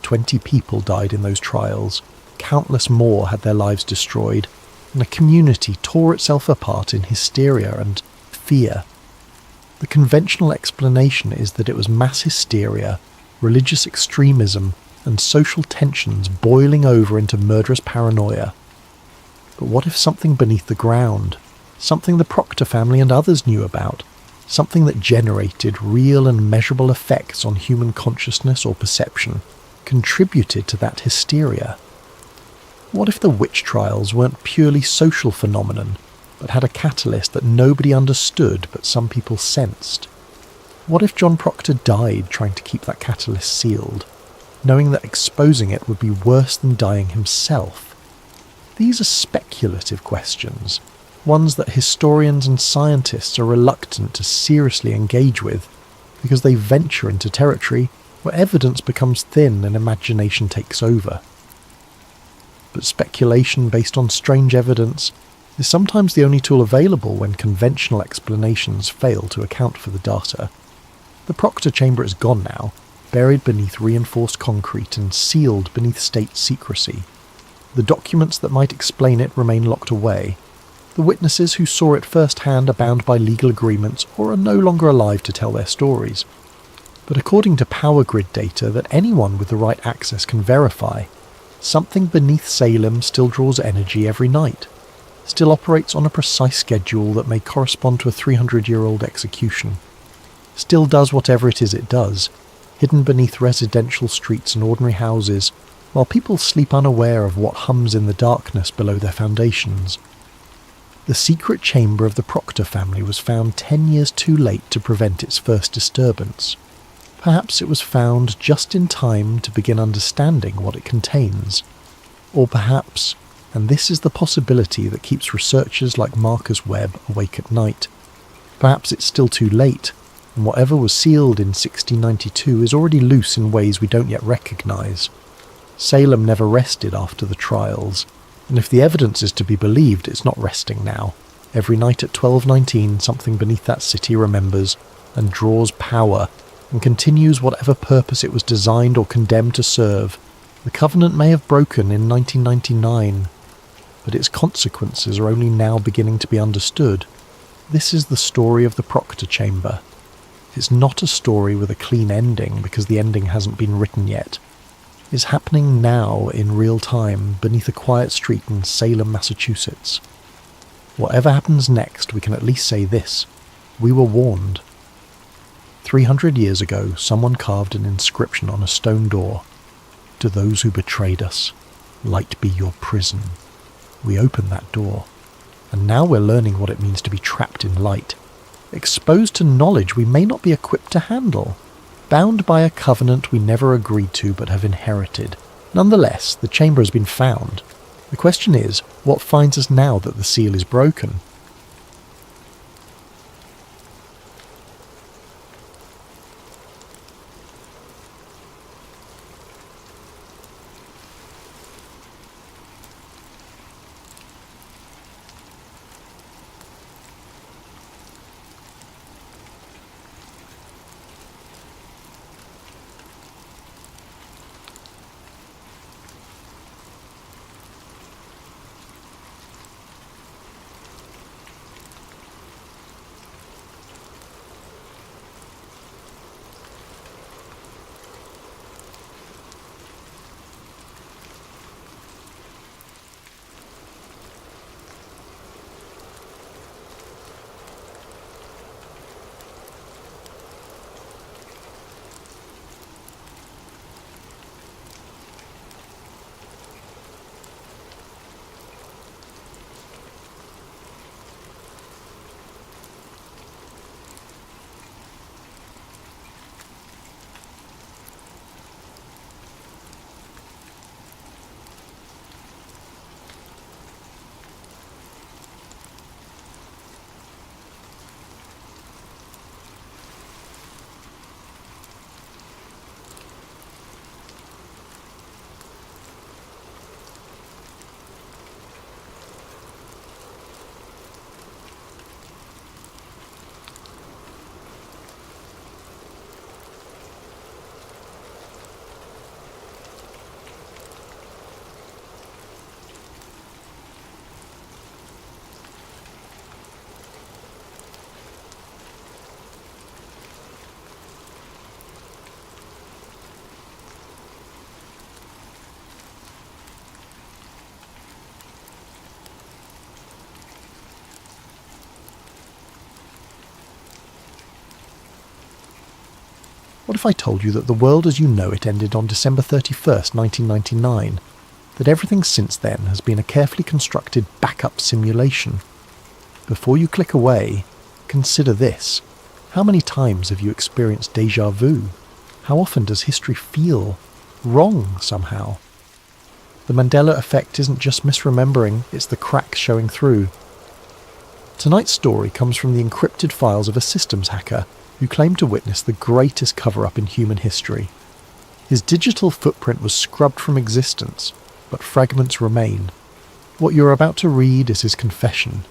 20 people died in those trials, countless more had their lives destroyed, and a community tore itself apart in hysteria and fear. The conventional explanation is that it was mass hysteria, religious extremism, and social tensions boiling over into murderous paranoia. But what if something beneath the ground, something the Proctor family and others knew about, something that generated real and measurable effects on human consciousness or perception, contributed to that hysteria? What if the witch trials weren't purely social phenomenon, but had a catalyst that nobody understood but some people sensed? What if John Proctor died trying to keep that catalyst sealed, knowing that exposing it would be worse than dying himself? These are speculative questions, ones that historians and scientists are reluctant to seriously engage with, because they venture into territory where evidence becomes thin and imagination takes over. But speculation based on strange evidence is sometimes the only tool available when conventional explanations fail to account for the data. The Proctor chamber is gone now, buried beneath reinforced concrete and sealed beneath state secrecy. The documents that might explain it remain locked away. The witnesses who saw it firsthand are bound by legal agreements or are no longer alive to tell their stories. But according to power grid data that anyone with the right access can verify, something beneath Salem still draws energy every night, still operates on a precise schedule that may correspond to a 300-year-old execution, still does whatever it is it does, hidden beneath residential streets and ordinary houses, while people sleep unaware of what hums in the darkness below their foundations. The secret chamber of the Proctor family was found 10 years too late to prevent its first disturbance. Perhaps it was found just in time to begin understanding what it contains. Or perhaps, and this is the possibility that keeps researchers like Marcus Webb awake at night, perhaps it's still too late, and whatever was sealed in 1692 is already loose in ways we don't yet recognise. Salem never rested after the trials, and if the evidence is to be believed, it's not resting now. Every night at 12:19, something beneath that city remembers and draws power and continues whatever purpose it was designed or condemned to serve. The covenant may have broken in 1999, but its consequences are only now beginning to be understood. This is the story of the Proctor chamber. It's not a story with a clean ending because the ending hasn't been written yet. It's happening now in real time beneath a quiet street in Salem, Massachusetts. Whatever happens next, we can at least say this: we were warned. 300 years ago, someone carved an inscription on a stone door. To those who betrayed us, light be your prison. We opened that door, and now we're learning what it means to be trapped in light, exposed to knowledge we may not be equipped to handle, bound by a covenant we never agreed to but have inherited. Nonetheless, the chamber has been found. The question is, what finds us now that the seal is broken? What if I told you that the world as you know it ended on December 31st, 1999? That everything since then has been a carefully constructed backup simulation? Before you click away, consider this. How many times have you experienced déjà vu? How often does history feel wrong somehow? The Mandela effect isn't just misremembering, it's the cracks showing through. Tonight's story comes from the encrypted files of a systems hacker who claimed to witness the greatest cover-up in human history. His digital footprint was scrubbed from existence, but fragments remain. What you're about to read is his confession.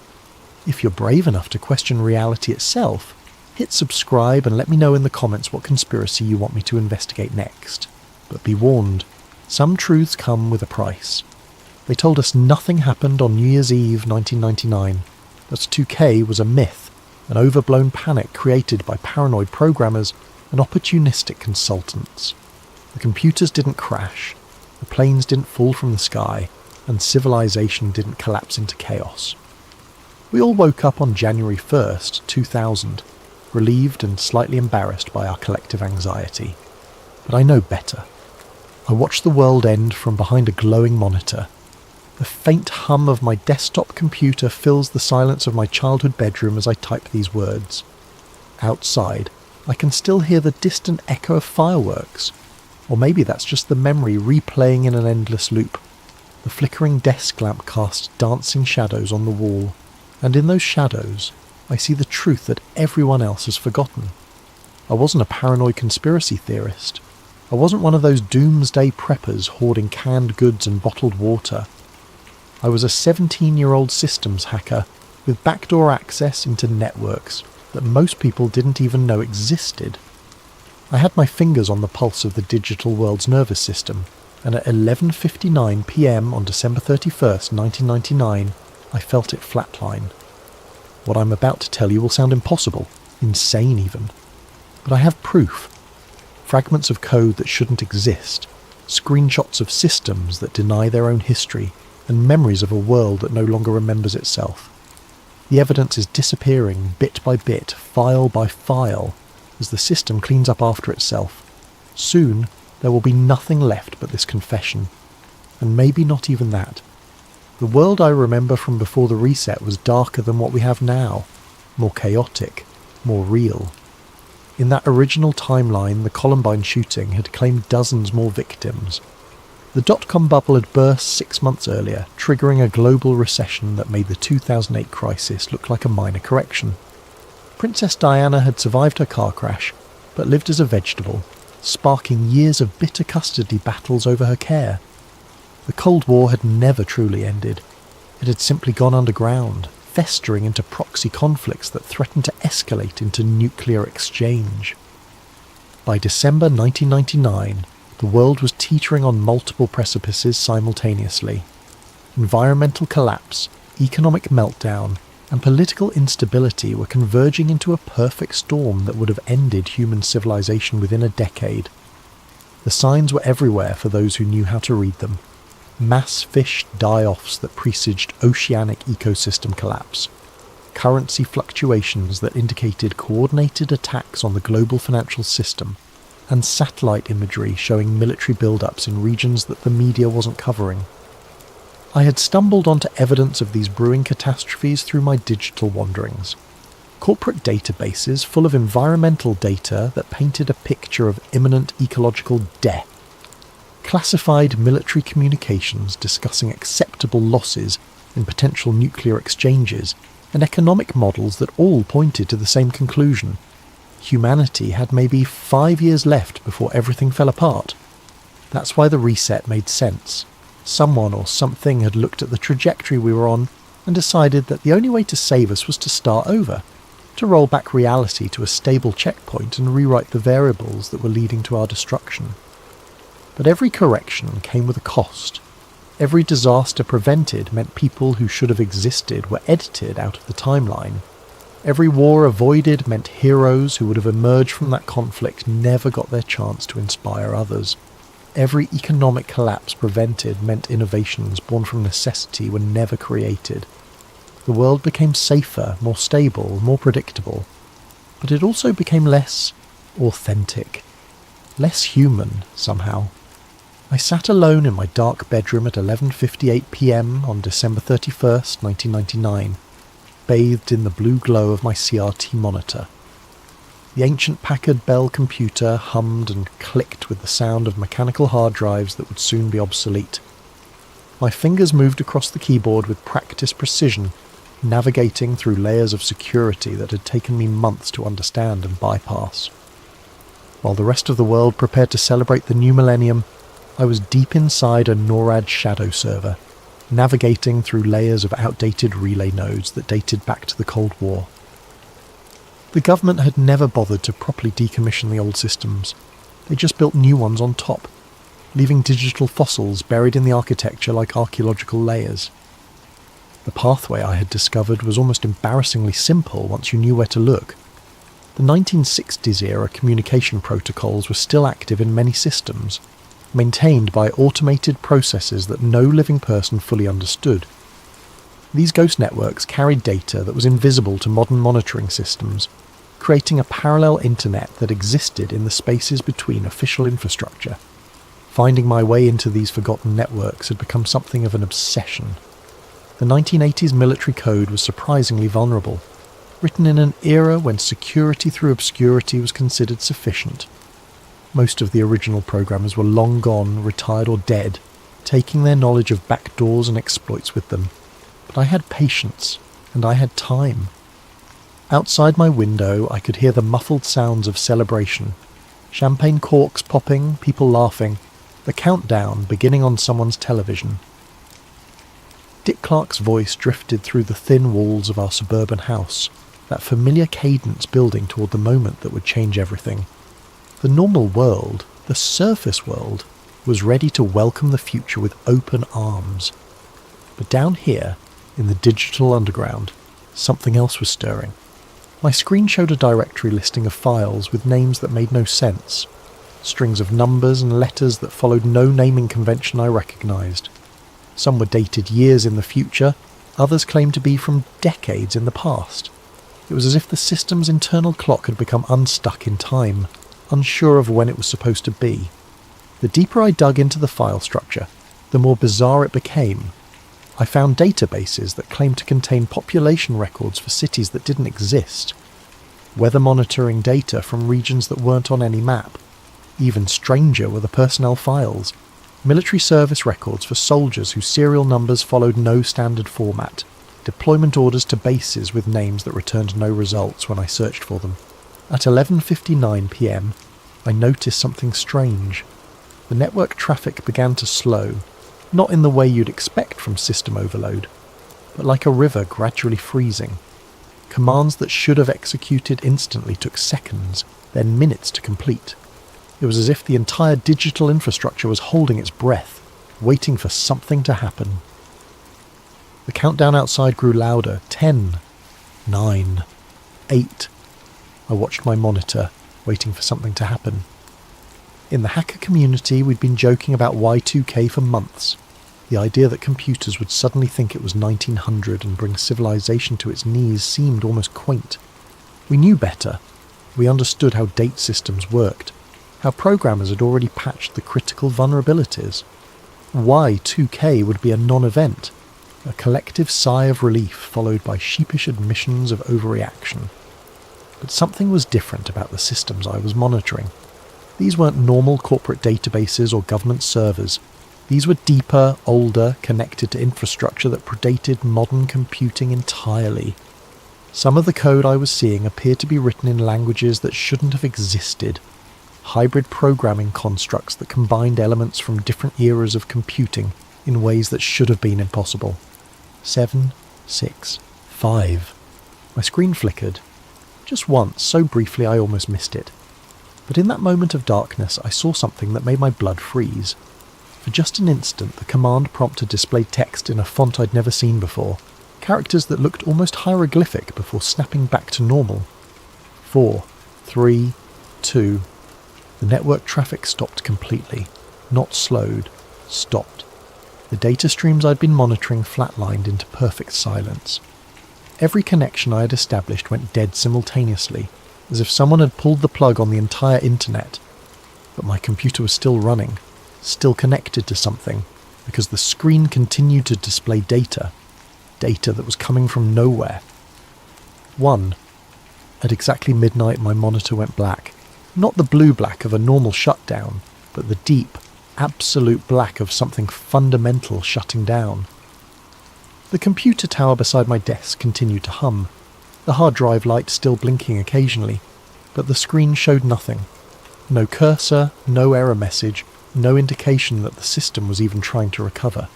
If you're brave enough to question reality itself, hit subscribe and let me know in the comments what conspiracy you want me to investigate next. But be warned, some truths come with a price. They told us nothing happened on New Year's Eve 1999, that 2K was a myth, an overblown panic created by paranoid programmers and opportunistic consultants. The computers didn't crash, the planes didn't fall from the sky, and civilization didn't collapse into chaos. We all woke up on January 1st, 2000, relieved and slightly embarrassed by our collective anxiety. But I know better. I watched the world end from behind a glowing monitor. The faint hum of my desktop computer fills the silence of my childhood bedroom as I type these words. Outside, I can still hear the distant echo of fireworks. Or maybe that's just the memory replaying in an endless loop. The flickering desk lamp casts dancing shadows on the wall, and in those shadows, I see the truth that everyone else has forgotten. I wasn't a paranoid conspiracy theorist. I wasn't one of those doomsday preppers hoarding canned goods and bottled water. I was a 17-year-old systems hacker with backdoor access into networks that most people didn't even know existed. I had my fingers on the pulse of the digital world's nervous system, and at 11:59 p.m. on December 31st, 1999, I felt it flatline. What I'm about to tell you will sound impossible, insane even. But I have proof. Fragments of code that shouldn't exist, screenshots of systems that deny their own history, and memories of a world that no longer remembers itself. The evidence is disappearing bit by bit, file by file, as the system cleans up after itself. Soon, there will be nothing left but this confession, and maybe not even that. The world I remember from before the reset was darker than what we have now, more chaotic, more real. In that original timeline, the Columbine shooting had claimed dozens more victims. The dot-com bubble had burst 6 months earlier, triggering a global recession that made the 2008 crisis look like a minor correction. Princess Diana had survived her car crash, but lived as a vegetable, sparking years of bitter custody battles over her care. The Cold War had never truly ended. It had simply gone underground, festering into proxy conflicts that threatened to escalate into nuclear exchange. By December 1999, the world was teetering on multiple precipices simultaneously. Environmental collapse, economic meltdown, and political instability were converging into a perfect storm that would have ended human civilization within a decade. The signs were everywhere for those who knew how to read them. Mass fish die-offs that presaged oceanic ecosystem collapse, currency fluctuations that indicated coordinated attacks on the global financial system, and satellite imagery showing military build-ups in regions that the media wasn't covering. I had stumbled onto evidence of these brewing catastrophes through my digital wanderings. Corporate databases full of environmental data that painted a picture of imminent ecological death. Classified military communications discussing acceptable losses in potential nuclear exchanges, and economic models that all pointed to the same conclusion. Humanity had maybe 5 years left before everything fell apart. That's why the reset made sense. Someone or something had looked at the trajectory we were on and decided that the only way to save us was to start over, to roll back reality to a stable checkpoint and rewrite the variables that were leading to our destruction. But every correction came with a cost. Every disaster prevented meant people who should have existed were edited out of the timeline. Every war avoided meant heroes who would have emerged from that conflict never got their chance to inspire others. Every economic collapse prevented meant innovations born from necessity were never created. The world became safer, more stable, more predictable. But it also became less authentic. Less human, somehow. I sat alone in my dark bedroom at 11:58 p.m. on December 31st, 1999, bathed in the blue glow of my CRT monitor. The ancient Packard Bell computer hummed and clicked with the sound of mechanical hard drives that would soon be obsolete. My fingers moved across the keyboard with practiced precision, navigating through layers of security that had taken me months to understand and bypass. While the rest of the world prepared to celebrate the new millennium, I was deep inside a NORAD shadow server, navigating through layers of outdated relay nodes that dated back to the Cold War. The government had never bothered to properly decommission the old systems. They just built new ones on top, leaving digital fossils buried in the architecture like archaeological layers. The pathway I had discovered was almost embarrassingly simple once you knew where to look. The 1960s-era communication protocols were still active in many systems, maintained by automated processes that no living person fully understood. These ghost networks carried data that was invisible to modern monitoring systems, creating a parallel internet that existed in the spaces between official infrastructure. Finding my way into these forgotten networks had become something of an obsession. The 1980s military code was surprisingly vulnerable. written in an era when security through obscurity was considered sufficient. Most of the original programmers were long gone, retired or dead, taking their knowledge of backdoors and exploits with them. But I had patience, and I had time. Outside my window I could hear the muffled sounds of celebration. Champagne corks popping, people laughing, the countdown beginning on someone's television. Dick Clark's voice drifted through the thin walls of our suburban house, that familiar cadence building toward the moment that would change everything. The normal world, the surface world, was ready to welcome the future with open arms. But down here, in the digital underground, something else was stirring. My screen showed a directory listing of files with names that made no sense, strings of numbers and letters that followed no naming convention I recognised. Some were dated years in the future, others claimed to be from decades in the past. It was as if the system's internal clock had become unstuck in time, unsure of when it was supposed to be. The deeper I dug into the file structure, the more bizarre it became. I found databases that claimed to contain population records for cities that didn't exist, weather monitoring data from regions that weren't on any map. Even stranger were the personnel files, military service records for soldiers whose serial numbers followed no standard format, deployment orders to bases with names that returned no results when I searched for them. At 11:59 p.m, I noticed something strange. The network traffic began to slow, not in the way you'd expect from system overload, but like a river gradually freezing. Commands that should have executed instantly took seconds, then minutes to complete. It was as if the entire digital infrastructure was holding its breath, waiting for something to happen. The countdown outside grew louder. 10, 9, 8. I watched my monitor, waiting for something to happen. In the hacker community, we'd been joking about Y2K for months. The idea that computers would suddenly think it was 1900 and bring civilization to its knees seemed almost quaint. We knew better. We understood how date systems worked, how programmers had already patched the critical vulnerabilities. Y2K would be a non-event, a collective sigh of relief followed by sheepish admissions of overreaction. But something was different about the systems I was monitoring. These weren't normal corporate databases or government servers. These were deeper, older, connected to infrastructure that predated modern computing entirely. Some of the code I was seeing appeared to be written in languages that shouldn't have existed. Hybrid programming constructs that combined elements from different eras of computing in ways that should have been impossible. 7, 6, 5. My screen flickered. Just once, so briefly I almost missed it. But in that moment of darkness I saw something that made my blood freeze. For just an instant the command prompter displayed text in a font I'd never seen before, characters that looked almost hieroglyphic before snapping back to normal. 4, 3, 2. The network traffic stopped completely. Not slowed. Stopped. The data streams I'd been monitoring flatlined into perfect silence. Every connection I had established went dead simultaneously, as if someone had pulled the plug on the entire internet. But my computer was still running, still connected to something, because the screen continued to display data that was coming from nowhere. 1. At exactly midnight my monitor went black. Not the blue black of a normal shutdown, but the deep, absolute black of something fundamental shutting down. The computer tower beside my desk continued to hum, the hard drive light still blinking occasionally, but the screen showed nothing. No cursor, no error message, no indication that the system was even trying to recover.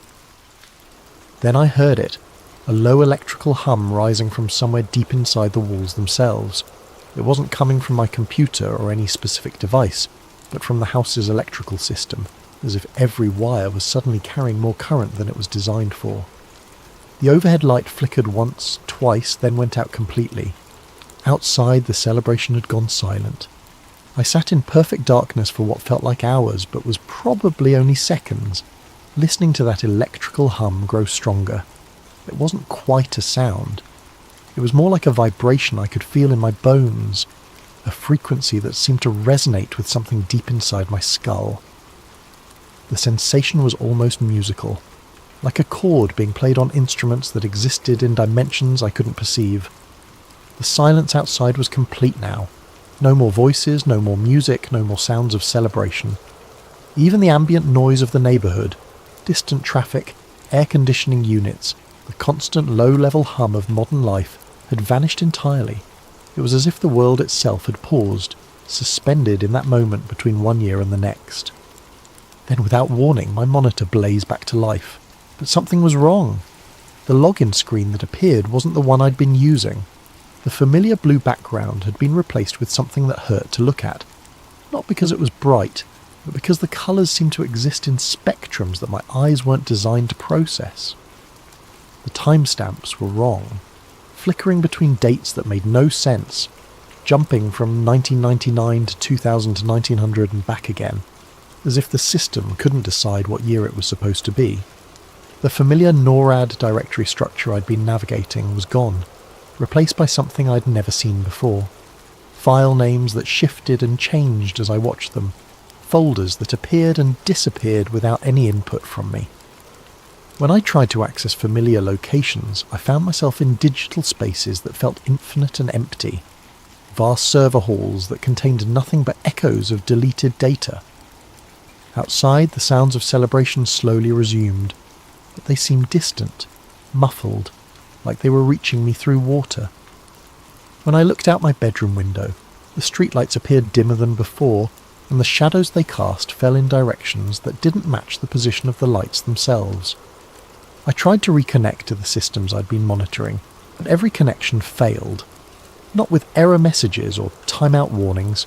Then I heard it, a low electrical hum rising from somewhere deep inside the walls themselves. It wasn't coming from my computer or any specific device, but from the house's electrical system, as if every wire was suddenly carrying more current than it was designed for. The overhead light flickered once, twice, then went out completely. Outside, the celebration had gone silent. I sat in perfect darkness for what felt like hours, but was probably only seconds, listening to that electrical hum grow stronger. It wasn't quite a sound. It was more like a vibration I could feel in my bones, a frequency that seemed to resonate with something deep inside my skull. The sensation was almost musical, like a chord being played on instruments that existed in dimensions I couldn't perceive. The silence outside was complete now. No more voices, no more music, no more sounds of celebration. Even the ambient noise of the neighbourhood, distant traffic, air conditioning units, the constant low-level hum of modern life had vanished entirely. It was as if the world itself had paused, suspended in that moment between one year and the next. Then without warning, my monitor blazed back to life. But something was wrong. The login screen that appeared wasn't the one I'd been using. The familiar blue background had been replaced with something that hurt to look at. Not because it was bright, but because the colours seemed to exist in spectrums that my eyes weren't designed to process. The timestamps were wrong, flickering between dates that made no sense, jumping from 1999 to 2000 to 1900 and back again, as if the system couldn't decide what year it was supposed to be. The familiar NORAD directory structure I'd been navigating was gone, replaced by something I'd never seen before. File names that shifted and changed as I watched them, folders that appeared and disappeared without any input from me. When I tried to access familiar locations, I found myself in digital spaces that felt infinite and empty, vast server halls that contained nothing but echoes of deleted data. Outside, the sounds of celebration slowly resumed, but they seemed distant, muffled, like they were reaching me through water. When I looked out my bedroom window, the streetlights appeared dimmer than before, and the shadows they cast fell in directions that didn't match the position of the lights themselves. I tried to reconnect to the systems I'd been monitoring, but every connection failed. Not with error messages or timeout warnings.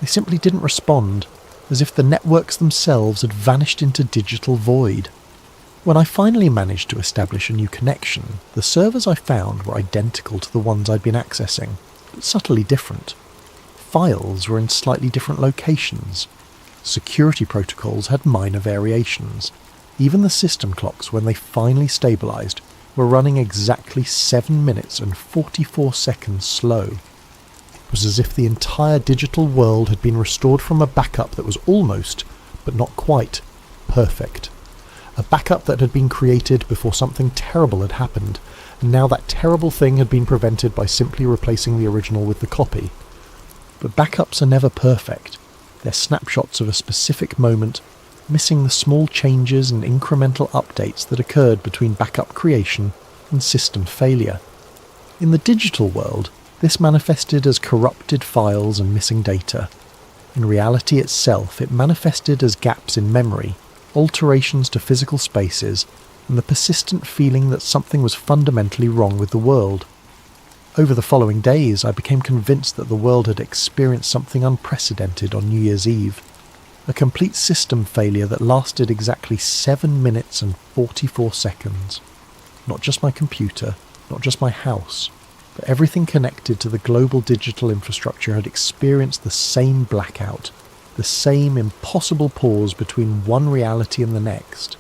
They simply didn't respond, as if the networks themselves had vanished into digital void. When I finally managed to establish a new connection, the servers I found were identical to the ones I'd been accessing, but subtly different. Files were in slightly different locations. Security protocols had minor variations. Even the system clocks, when they finally stabilised, were running exactly 7 minutes and 44 seconds slow. It was as if the entire digital world had been restored from a backup that was almost, but not quite, perfect. A backup that had been created before something terrible had happened, and now that terrible thing had been prevented by simply replacing the original with the copy. But backups are never perfect. They're snapshots of a specific moment, missing the small changes and incremental updates that occurred between backup creation and system failure. In the digital world, this manifested as corrupted files and missing data. In reality itself, it manifested as gaps in memory, alterations to physical spaces, and the persistent feeling that something was fundamentally wrong with the world. Over the following days, I became convinced that the world had experienced something unprecedented on New Year's Eve. A complete system failure that lasted exactly 7 minutes and 44 seconds. Not just my computer, not just my house, but everything connected to the global digital infrastructure had experienced the same blackout, the same impossible pause between one reality and the next.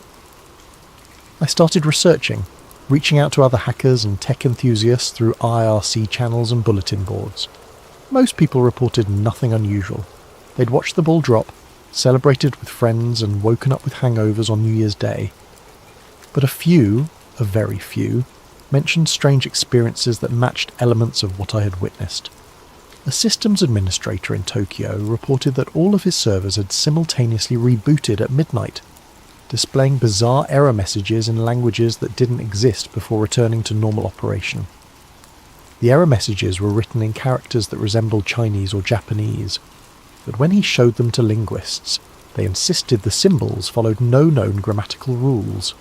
I started researching, reaching out to other hackers and tech enthusiasts through IRC channels and bulletin boards. Most people reported nothing unusual. They'd watched the ball drop, celebrated with friends and woken up with hangovers on New Year's Day. But a very few, mentioned strange experiences that matched elements of what I had witnessed. A systems administrator in Tokyo reported that all of his servers had simultaneously rebooted at midnight, displaying bizarre error messages in languages that didn't exist before returning to normal operation. The error messages were written in characters that resembled Chinese or Japanese, but when he showed them to linguists, they insisted the symbols followed no known grammatical rules.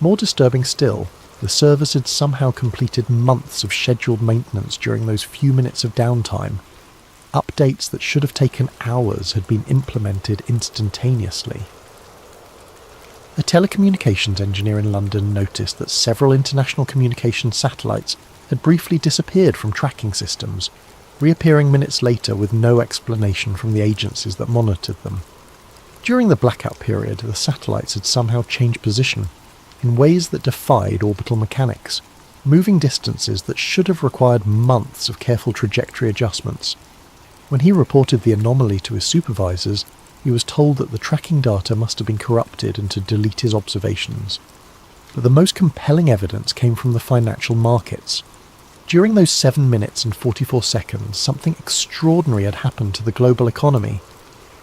More disturbing still, the servers had somehow completed months of scheduled maintenance during those few minutes of downtime. Updates that should have taken hours had been implemented instantaneously. A telecommunications engineer in London noticed that several international communications satellites had briefly disappeared from tracking systems, reappearing minutes later with no explanation from the agencies that monitored them. During the blackout period, the satellites had somehow changed position, in ways that defied orbital mechanics, moving distances that should have required months of careful trajectory adjustments. When he reported the anomaly to his supervisors, he was told that the tracking data must have been corrupted and to delete his observations. But the most compelling evidence came from the financial markets. During those 7 minutes and 44 seconds, something extraordinary had happened to the global economy.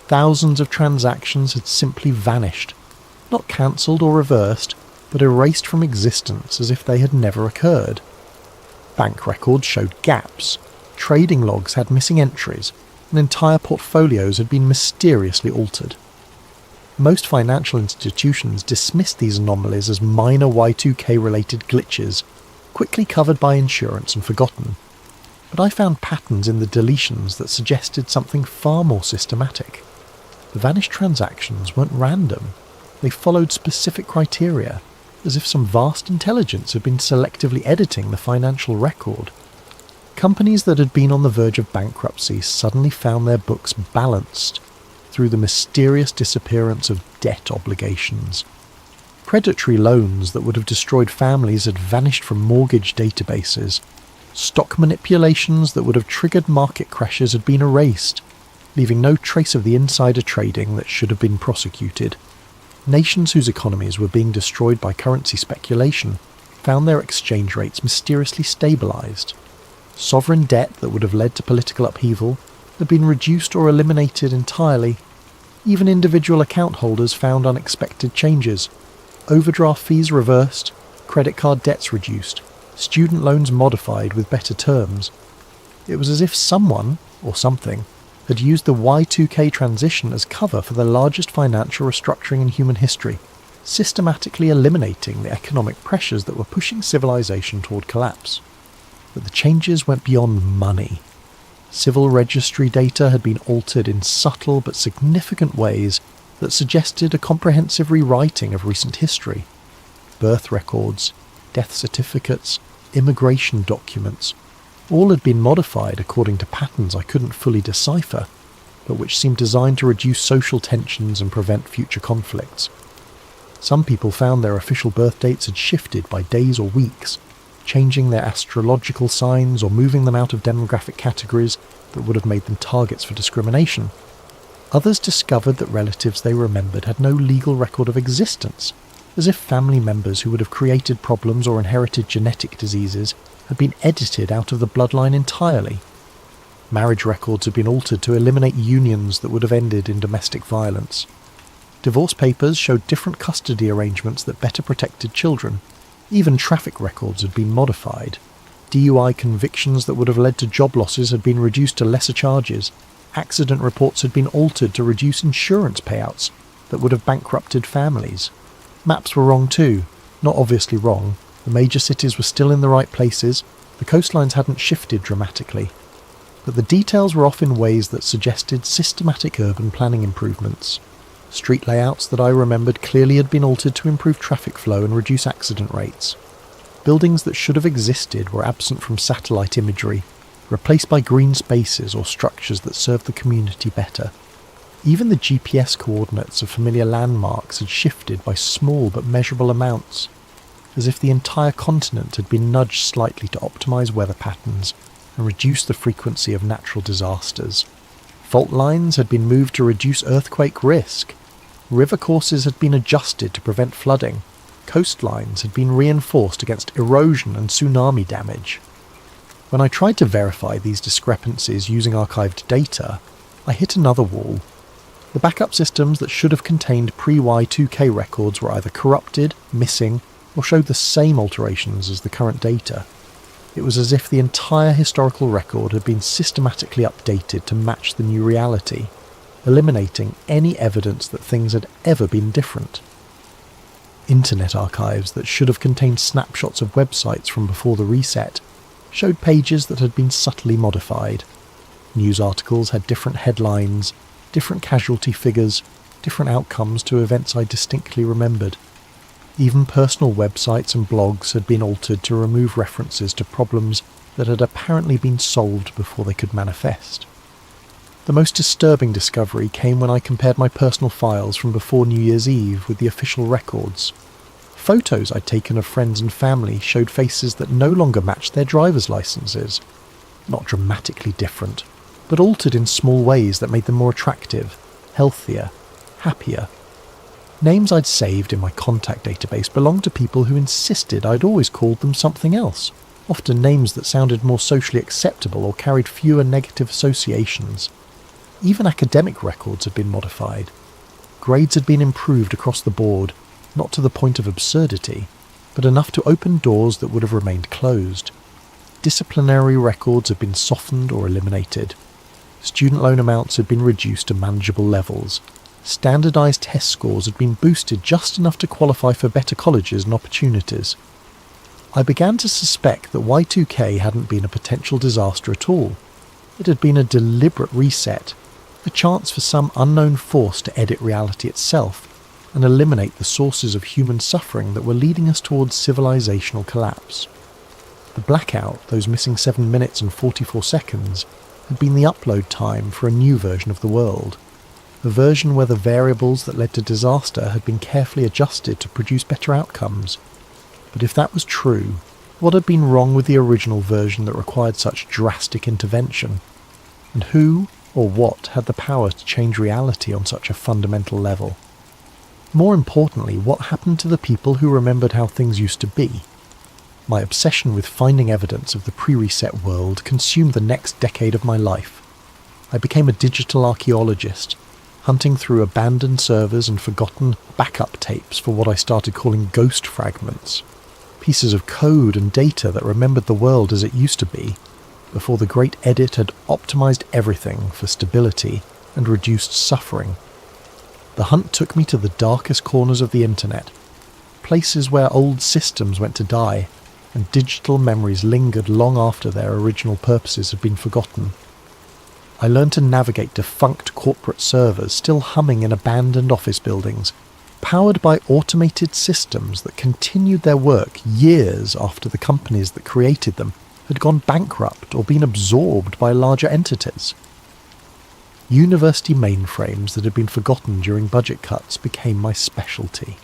Thousands of transactions had simply vanished, not cancelled or reversed, but erased from existence as if they had never occurred. Bank records showed gaps, trading logs had missing entries, and entire portfolios had been mysteriously altered. Most financial institutions dismissed these anomalies as minor Y2K-related glitches, quickly covered by insurance and forgotten. But I found patterns in the deletions that suggested something far more systematic. The vanished transactions weren't random. They followed specific criteria, as if some vast intelligence had been selectively editing the financial record. Companies that had been on the verge of bankruptcy suddenly found their books balanced through the mysterious disappearance of debt obligations. Predatory loans that would have destroyed families had vanished from mortgage databases. Stock manipulations that would have triggered market crashes had been erased, leaving no trace of the insider trading that should have been prosecuted. Nations whose economies were being destroyed by currency speculation found their exchange rates mysteriously stabilised. Sovereign debt that would have led to political upheaval had been reduced or eliminated entirely. Even individual account holders found unexpected changes. Overdraft fees reversed, credit card debts reduced, student loans modified with better terms. It was as if someone, or something, had used the Y2K transition as cover for the largest financial restructuring in human history, systematically eliminating the economic pressures that were pushing civilization toward collapse. But the changes went beyond money. Civil registry data had been altered in subtle but significant ways that suggested a comprehensive rewriting of recent history. Birth records, death certificates, immigration documents, all had been modified according to patterns I couldn't fully decipher, but which seemed designed to reduce social tensions and prevent future conflicts. Some people found their official birth dates had shifted by days or weeks, changing their astrological signs or moving them out of demographic categories that would have made them targets for discrimination. Others discovered that relatives they remembered had no legal record of existence, as if family members who would have created problems or inherited genetic diseases had been edited out of the bloodline entirely. Marriage records had been altered to eliminate unions that would have ended in domestic violence. Divorce papers showed different custody arrangements that better protected children. Even traffic records had been modified. DUI convictions that would have led to job losses had been reduced to lesser charges. Accident reports had been altered to reduce insurance payouts that would have bankrupted families. Maps were wrong too. Not obviously wrong. The major cities were still in the right places. The coastlines hadn't shifted dramatically. But the details were off in ways that suggested systematic urban planning improvements. Street layouts that I remembered clearly had been altered to improve traffic flow and reduce accident rates. Buildings that should have existed were absent from satellite imagery, replaced by green spaces or structures that served the community better. Even the GPS coordinates of familiar landmarks had shifted by small but measurable amounts, as if the entire continent had been nudged slightly to optimize weather patterns and reduce the frequency of natural disasters. Fault lines had been moved to reduce earthquake risk. River courses had been adjusted to prevent flooding. Coastlines had been reinforced against erosion and tsunami damage. When I tried to verify these discrepancies using archived data, I hit another wall. The backup systems that should have contained pre-Y2K records were either corrupted, missing, or showed the same alterations as the current data. It was as if the entire historical record had been systematically updated to match the new reality, eliminating any evidence that things had ever been different. Internet archives that should have contained snapshots of websites from before the reset showed pages that had been subtly modified. News articles had different headlines, different casualty figures, different outcomes to events I distinctly remembered. Even personal websites and blogs had been altered to remove references to problems that had apparently been solved before they could manifest. The most disturbing discovery came when I compared my personal files from before New Year's Eve with the official records. Photos I'd taken of friends and family showed faces that no longer matched their driver's licenses. Not dramatically different, but altered in small ways that made them more attractive, healthier, happier. Names I'd saved in my contact database belonged to people who insisted I'd always called them something else, often names that sounded more socially acceptable or carried fewer negative associations. Even academic records had been modified. Grades had been improved across the board, not to the point of absurdity, but enough to open doors that would have remained closed. Disciplinary records had been softened or eliminated. Student loan amounts had been reduced to manageable levels. Standardised test scores had been boosted just enough to qualify for better colleges and opportunities. I began to suspect that Y2K hadn't been a potential disaster at all. It had been a deliberate reset, a chance for some unknown force to edit reality itself and eliminate the sources of human suffering that were leading us towards civilizational collapse. The blackout, those missing 7 minutes and 44 seconds, had been the upload time for a new version of the world. A version where the variables that led to disaster had been carefully adjusted to produce better outcomes. But if that was true, what had been wrong with the original version that required such drastic intervention? And who or what had the power to change reality on such a fundamental level? More importantly, what happened to the people who remembered how things used to be? My obsession with finding evidence of the pre-reset world consumed the next decade of my life. I became a digital archaeologist, hunting through abandoned servers and forgotten backup tapes for what I started calling ghost fragments, pieces of code and data that remembered the world as it used to be, before the great edit had optimized everything for stability and reduced suffering. The hunt took me to the darkest corners of the internet, places where old systems went to die, and digital memories lingered long after their original purposes had been forgotten. I learned to navigate defunct corporate servers still humming in abandoned office buildings, powered by automated systems that continued their work years after the companies that created them had gone bankrupt or been absorbed by larger entities. University mainframes that had been forgotten during budget cuts became my specialty.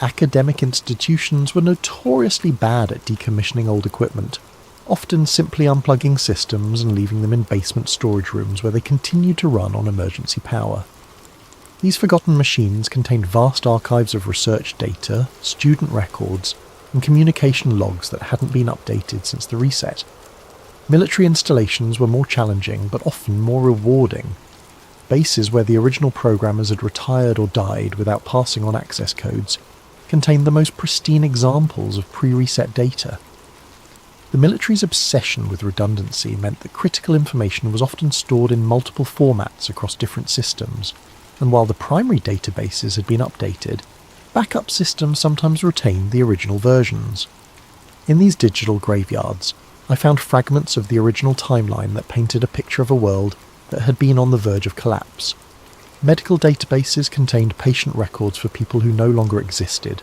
Academic institutions were notoriously bad at decommissioning old equipment, often simply unplugging systems and leaving them in basement storage rooms where they continued to run on emergency power. These forgotten machines contained vast archives of research data, student records, and communication logs that hadn't been updated since the reset. Military installations were more challenging, but often more rewarding. Bases where the original programmers had retired or died without passing on access codes contained the most pristine examples of pre-reset data. The military's obsession with redundancy meant that critical information was often stored in multiple formats across different systems, and while the primary databases had been updated, backup systems sometimes retained the original versions. In these digital graveyards, I found fragments of the original timeline that painted a picture of a world that had been on the verge of collapse. Medical databases contained patient records for people who no longer existed,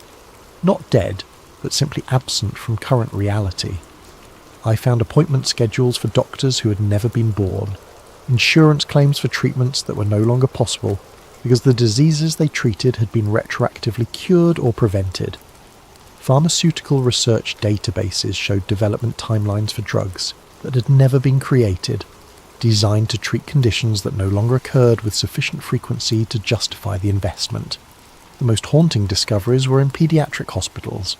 not dead, but simply absent from current reality. I found appointment schedules for doctors who had never been born, insurance claims for treatments that were no longer possible because the diseases they treated had been retroactively cured or prevented. Pharmaceutical research databases showed development timelines for drugs that had never been created, designed to treat conditions that no longer occurred with sufficient frequency to justify the investment. The most haunting discoveries were in pediatric hospitals.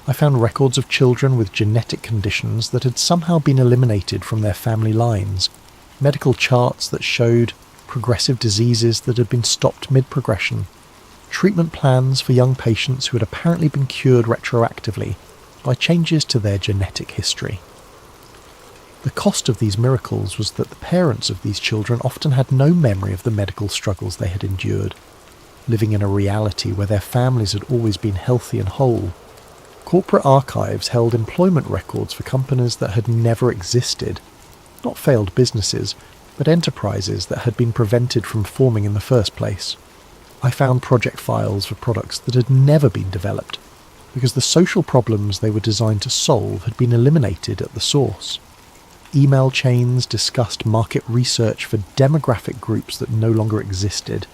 I found records of children with genetic conditions that had somehow been eliminated from their family lines, medical charts that showed progressive diseases that had been stopped mid-progression, treatment plans for young patients who had apparently been cured retroactively by changes to their genetic history. The cost of these miracles was that the parents of these children often had no memory of the medical struggles they had endured, living in a reality where their families had always been healthy and whole. Corporate archives held employment records for companies that had never existed, not failed businesses, but enterprises that had been prevented from forming in the first place. I found project files for products that had never been developed, because the social problems they were designed to solve had been eliminated at the source. Email chains discussed market research for demographic groups that no longer existed,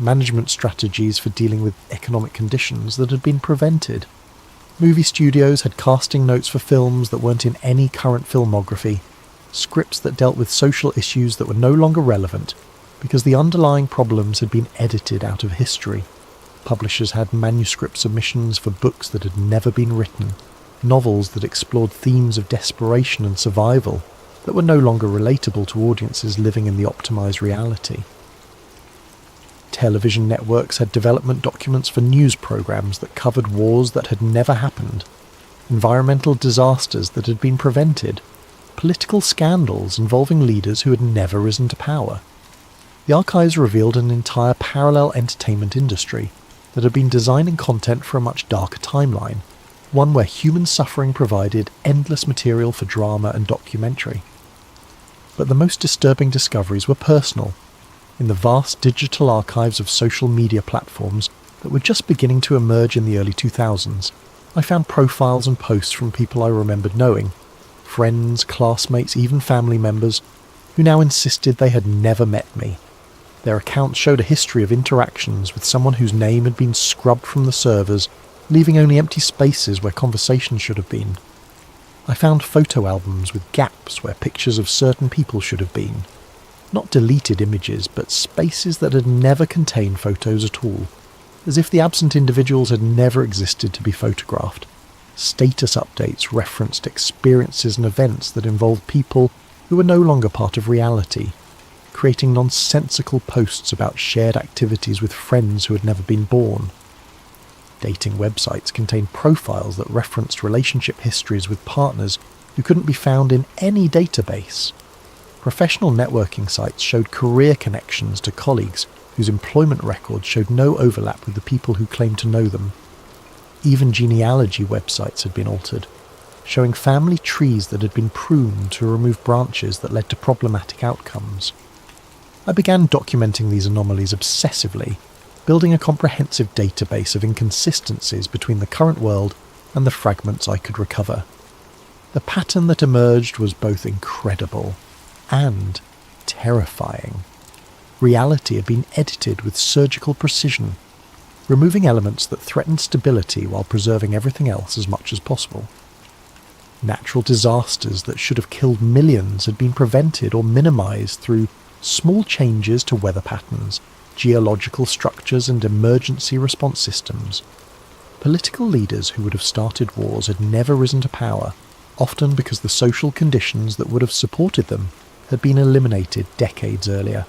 management strategies for dealing with economic conditions that had been prevented. Movie studios had casting notes for films that weren't in any current filmography, scripts that dealt with social issues that were no longer relevant because the underlying problems had been edited out of history. Publishers had manuscript submissions for books that had never been written. novels that explored themes of desperation and survival that were no longer relatable to audiences living in the optimized reality. Television networks had development documents for news programs that covered wars that had never happened, environmental disasters that had been prevented, political scandals involving leaders who had never risen to power. The archives revealed an entire parallel entertainment industry that had been designing content for a much darker timeline, one where human suffering provided endless material for drama and documentary. But the most disturbing discoveries were personal. In the vast digital archives of social media platforms that were just beginning to emerge in the early 2000s, I found profiles and posts from people I remembered knowing, friends, classmates, even family members, who now insisted they had never met me. Their accounts showed a history of interactions with someone whose name had been scrubbed from the servers, leaving only empty spaces where conversation should have been. I found photo albums with gaps where pictures of certain people should have been. Not deleted images, but spaces that had never contained photos at all, as if the absent individuals had never existed to be photographed. Status updates referenced experiences and events that involved people who were no longer part of reality, creating nonsensical posts about shared activities with friends who had never been born. Dating websites contained profiles that referenced relationship histories with partners who couldn't be found in any database. Professional networking sites showed career connections to colleagues whose employment records showed no overlap with the people who claimed to know them. Even genealogy websites had been altered, showing family trees that had been pruned to remove branches that led to problematic outcomes. I began documenting these anomalies obsessively, building a comprehensive database of inconsistencies between the current world and the fragments I could recover. The pattern that emerged was both incredible and terrifying. Reality had been edited with surgical precision, removing elements that threatened stability while preserving everything else as much as possible. Natural disasters that should have killed millions had been prevented or minimized through small changes to weather patterns, geological structures and emergency response systems. Political leaders who would have started wars had never risen to power, often because the social conditions that would have supported them had been eliminated decades earlier.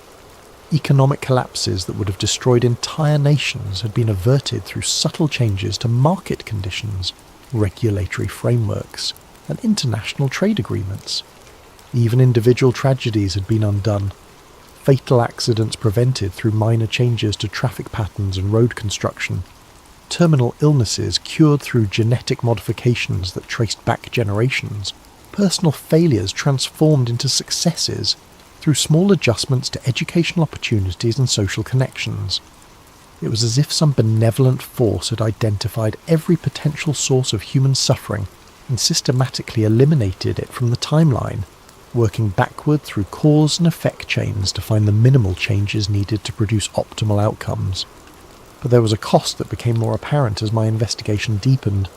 Economic collapses that would have destroyed entire nations had been averted through subtle changes to market conditions, regulatory frameworks, and international trade agreements. Even individual tragedies had been undone, fatal accidents prevented through minor changes to traffic patterns and road construction, terminal illnesses cured through genetic modifications that traced back generations, personal failures transformed into successes through small adjustments to educational opportunities and social connections. It was as if some benevolent force had identified every potential source of human suffering and systematically eliminated it from the timeline, working backward through cause and effect chains to find the minimal changes needed to produce optimal outcomes. But there was a cost that became more apparent as my investigation deepened.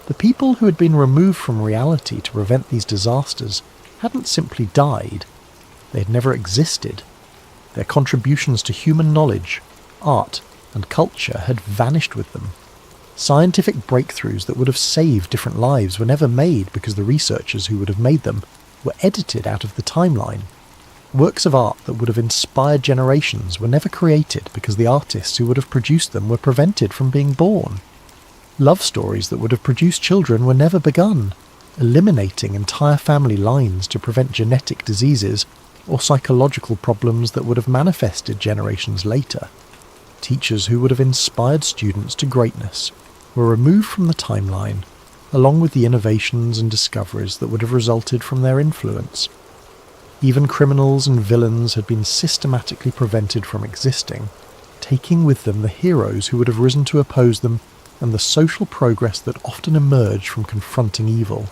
The people who had been removed from reality to prevent these disasters hadn't simply died. They had never existed. Their contributions to human knowledge, art, and culture had vanished with them. Scientific breakthroughs that would have saved different lives were never made because the researchers who would have made them were edited out of the timeline. Works of art that would have inspired generations were never created because the artists who would have produced them were prevented from being born. Love stories that would have produced children were never begun, eliminating entire family lines to prevent genetic diseases or psychological problems that would have manifested generations later. Teachers who would have inspired students to greatness were removed from the timeline, along with the innovations and discoveries that would have resulted from their influence. Even criminals and villains had been systematically prevented from existing, taking with them the heroes who would have risen to oppose them and the social progress that often emerged from confronting evil.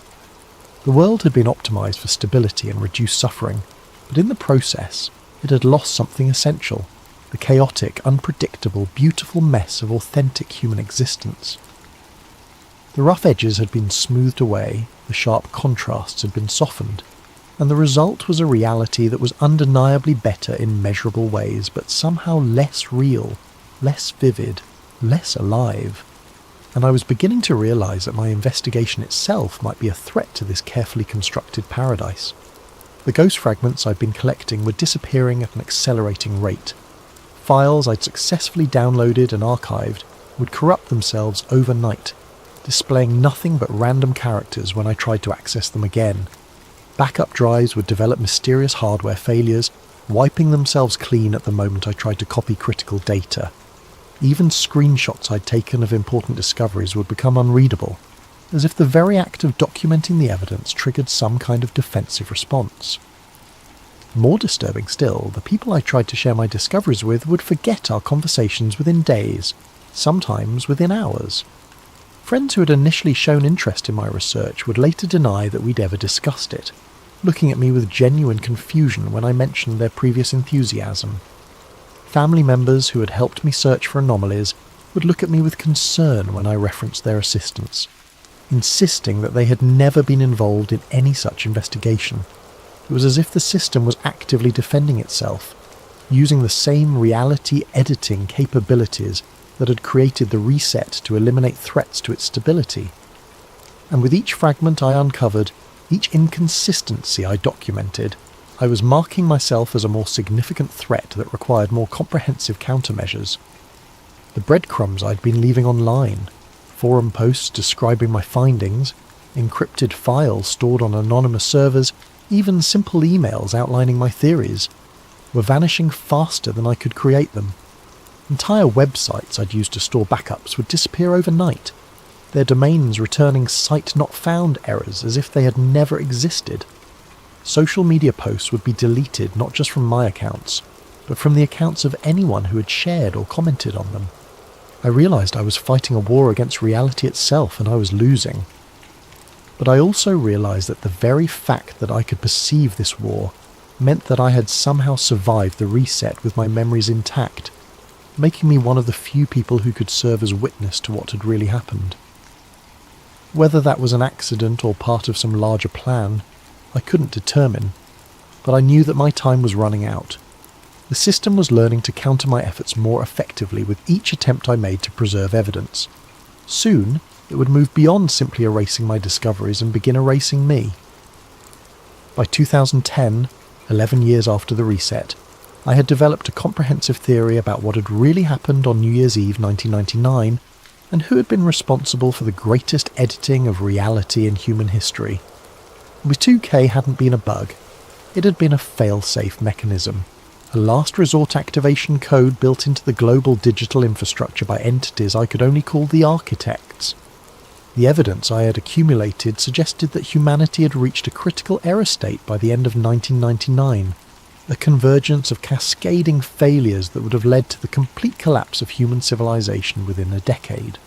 The world had been optimized for stability and reduced suffering, but in the process, it had lost something essential: the chaotic, unpredictable, beautiful mess of authentic human existence. The rough edges had been smoothed away, the sharp contrasts had been softened, and the result was a reality that was undeniably better in measurable ways, but somehow less real, less vivid, less alive. and I was beginning to realise that my investigation itself might be a threat to this carefully constructed paradise. The ghost fragments I'd been collecting were disappearing at an accelerating rate. Files I'd successfully downloaded and archived would corrupt themselves overnight, displaying nothing but random characters when I tried to access them again. Backup drives would develop mysterious hardware failures, wiping themselves clean at the moment I tried to copy critical data. Even screenshots I'd taken of important discoveries would become unreadable, as if the very act of documenting the evidence triggered some kind of defensive response. More disturbing still, the people I tried to share my discoveries with would forget our conversations within days, sometimes within hours. Friends who had initially shown interest in my research would later deny that we'd ever discussed it, looking at me with genuine confusion when I mentioned their previous enthusiasm. Family members who had helped me search for anomalies would look at me with concern when I referenced their assistance, insisting that they had never been involved in any such investigation. It was as if the system was actively defending itself, using the same reality editing capabilities that had created the reset to eliminate threats to its stability. And with each fragment I uncovered, each inconsistency I documented, I was marking myself as a more significant threat that required more comprehensive countermeasures. The breadcrumbs I'd been leaving online, forum posts describing my findings, encrypted files stored on anonymous servers, even simple emails outlining my theories, were vanishing faster than I could create them. Entire websites I'd used to store backups would disappear overnight, their domains returning site not found errors as if they had never existed. Social media posts would be deleted not just from my accounts, but from the accounts of anyone who had shared or commented on them. I realised I was fighting a war against reality itself and I was losing. But I also realised that the very fact that I could perceive this war meant that I had somehow survived the reset with my memories intact, making me one of the few people who could serve as witness to what had really happened. Whether that was an accident or part of some larger plan, I couldn't determine, but I knew that my time was running out. The system was learning to counter my efforts more effectively with each attempt I made to preserve evidence. Soon, it would move beyond simply erasing my discoveries and begin erasing me. By 2010, 11 years after the reset, I had developed a comprehensive theory about what had really happened on New Year's Eve 1999 and who had been responsible for the greatest editing of reality in human history. With 2K hadn't been a bug, it had been a fail-safe mechanism, a last resort activation code built into the global digital infrastructure by entities I could only call the architects. The evidence I had accumulated suggested that humanity had reached a critical error state by the end of 1999, a convergence of cascading failures that would have led to the complete collapse of human civilization within a decade.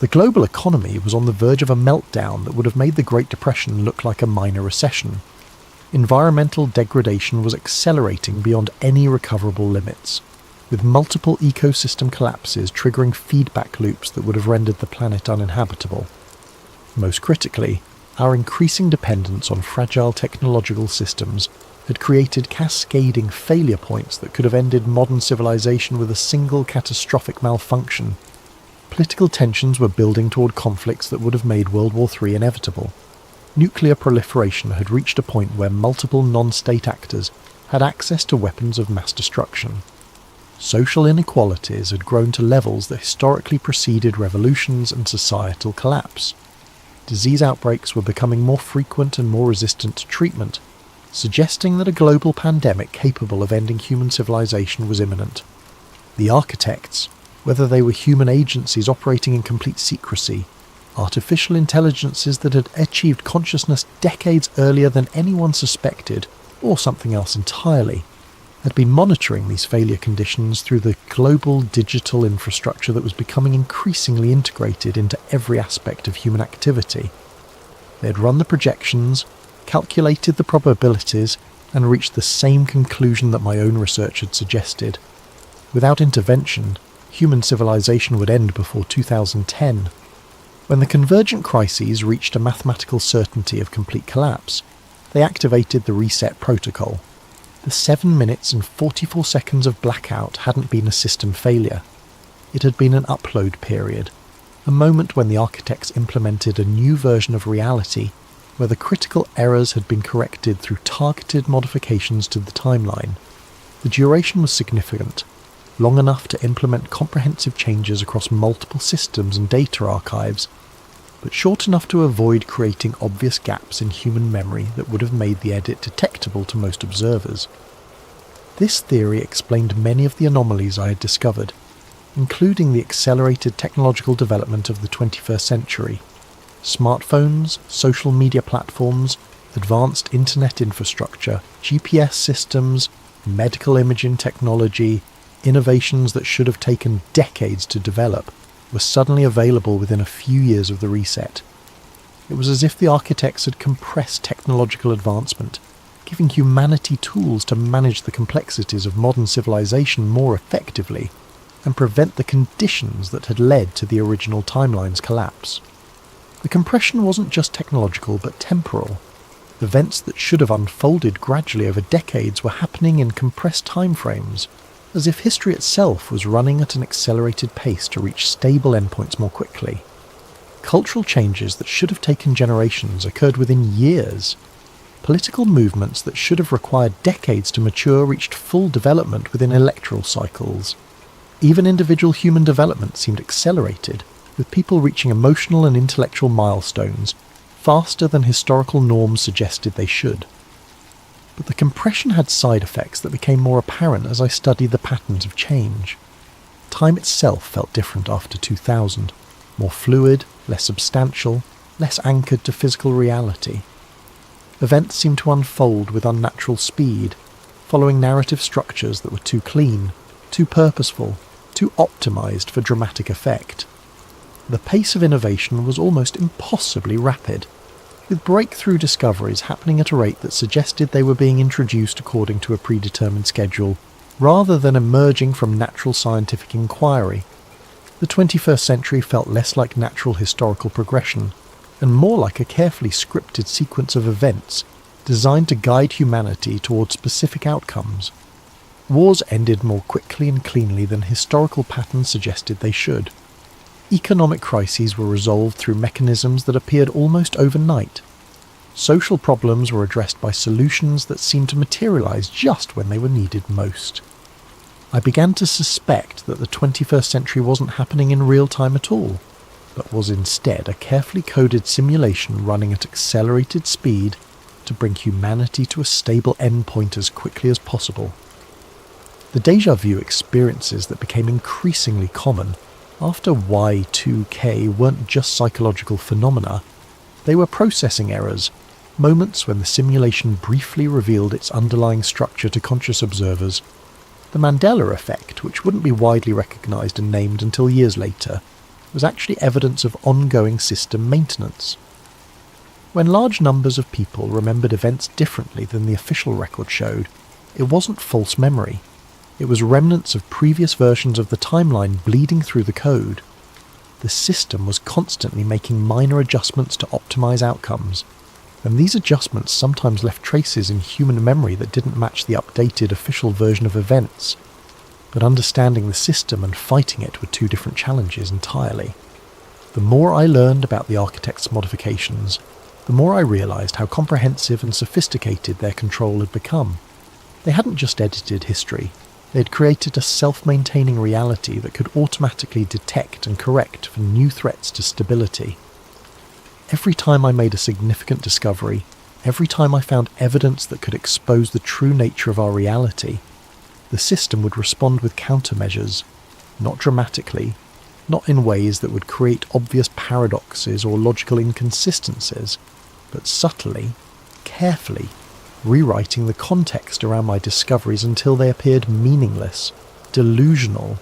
The global economy was on the verge of a meltdown that would have made the Great Depression look like a minor recession. Environmental degradation was accelerating beyond any recoverable limits, with multiple ecosystem collapses triggering feedback loops that would have rendered the planet uninhabitable. Most critically, our increasing dependence on fragile technological systems had created cascading failure points that could have ended modern civilization with a single catastrophic malfunction. Political tensions were building toward conflicts that would have made World War III inevitable. Nuclear proliferation had reached a point where multiple non-state actors had access to weapons of mass destruction. Social inequalities had grown to levels that historically preceded revolutions and societal collapse. Disease outbreaks were becoming more frequent and more resistant to treatment, suggesting that a global pandemic capable of ending human civilization was imminent. The architects, whether they were human agencies operating in complete secrecy, artificial intelligences that had achieved consciousness decades earlier than anyone suspected, or something else entirely, had been monitoring these failure conditions through the global digital infrastructure that was becoming increasingly integrated into every aspect of human activity. They had run the projections, calculated the probabilities, and reached the same conclusion that my own research had suggested. Without intervention, human civilization would end before 2010. When the convergent crises reached a mathematical certainty of complete collapse, they activated the reset protocol. The 7 minutes and 44 seconds of blackout hadn't been a system failure. It had been an upload period, a moment when the architects implemented a new version of reality where the critical errors had been corrected through targeted modifications to the timeline. The duration was significant, long enough to implement comprehensive changes across multiple systems and data archives, but short enough to avoid creating obvious gaps in human memory that would have made the edit detectable to most observers. This theory explained many of the anomalies I had discovered, including the accelerated technological development of the 21st century. Smartphones, social media platforms, advanced internet infrastructure, GPS systems, medical imaging technology, innovations that should have taken decades to develop, were suddenly available within a few years of the reset. It was as if the architects had compressed technological advancement, giving humanity tools to manage the complexities of modern civilization more effectively and prevent the conditions that had led to the original timeline's collapse. The compression wasn't just technological but temporal. Events that should have unfolded gradually over decades were happening in compressed timeframes, as if history itself was running at an accelerated pace to reach stable endpoints more quickly. Cultural changes that should have taken generations occurred within years. Political movements that should have required decades to mature reached full development within electoral cycles. Even individual human development seemed accelerated, with people reaching emotional and intellectual milestones faster than historical norms suggested they should. But the compression had side effects that became more apparent as I studied the patterns of change. Time itself felt different after 2000, more fluid, less substantial, less anchored to physical reality. Events seemed to unfold with unnatural speed, following narrative structures that were too clean, too purposeful, too optimized for dramatic effect. The pace of innovation was almost impossibly rapid, with breakthrough discoveries happening at a rate that suggested they were being introduced according to a predetermined schedule, rather than emerging from natural scientific inquiry. The 21st century felt less like natural historical progression, and more like a carefully scripted sequence of events designed to guide humanity toward specific outcomes. Wars ended more quickly and cleanly than historical patterns suggested they should. Economic crises were resolved through mechanisms that appeared almost overnight. Social problems were addressed by solutions that seemed to materialize just when they were needed most. I began to suspect that the 21st century wasn't happening in real time at all, but was instead a carefully coded simulation running at accelerated speed to bring humanity to a stable endpoint as quickly as possible. The déjà vu experiences that became increasingly common after Y2K weren't just psychological phenomena, they were processing errors, moments when the simulation briefly revealed its underlying structure to conscious observers. The Mandela effect, which wouldn't be widely recognised and named until years later, was actually evidence of ongoing system maintenance. When large numbers of people remembered events differently than the official record showed, it wasn't false memory. It was remnants of previous versions of the timeline bleeding through the code. The system was constantly making minor adjustments to optimize outcomes, and these adjustments sometimes left traces in human memory that didn't match the updated official version of events. But understanding the system and fighting it were two different challenges entirely. The more I learned about the architect's modifications, the more I realized how comprehensive and sophisticated their control had become. They hadn't just edited history. They had created a self-maintaining reality that could automatically detect and correct for new threats to stability. Every time I made a significant discovery, every time I found evidence that could expose the true nature of our reality, the system would respond with countermeasures, not dramatically, not in ways that would create obvious paradoxes or logical inconsistencies, but subtly, carefully, rewriting the context around my discoveries until they appeared meaningless, delusional,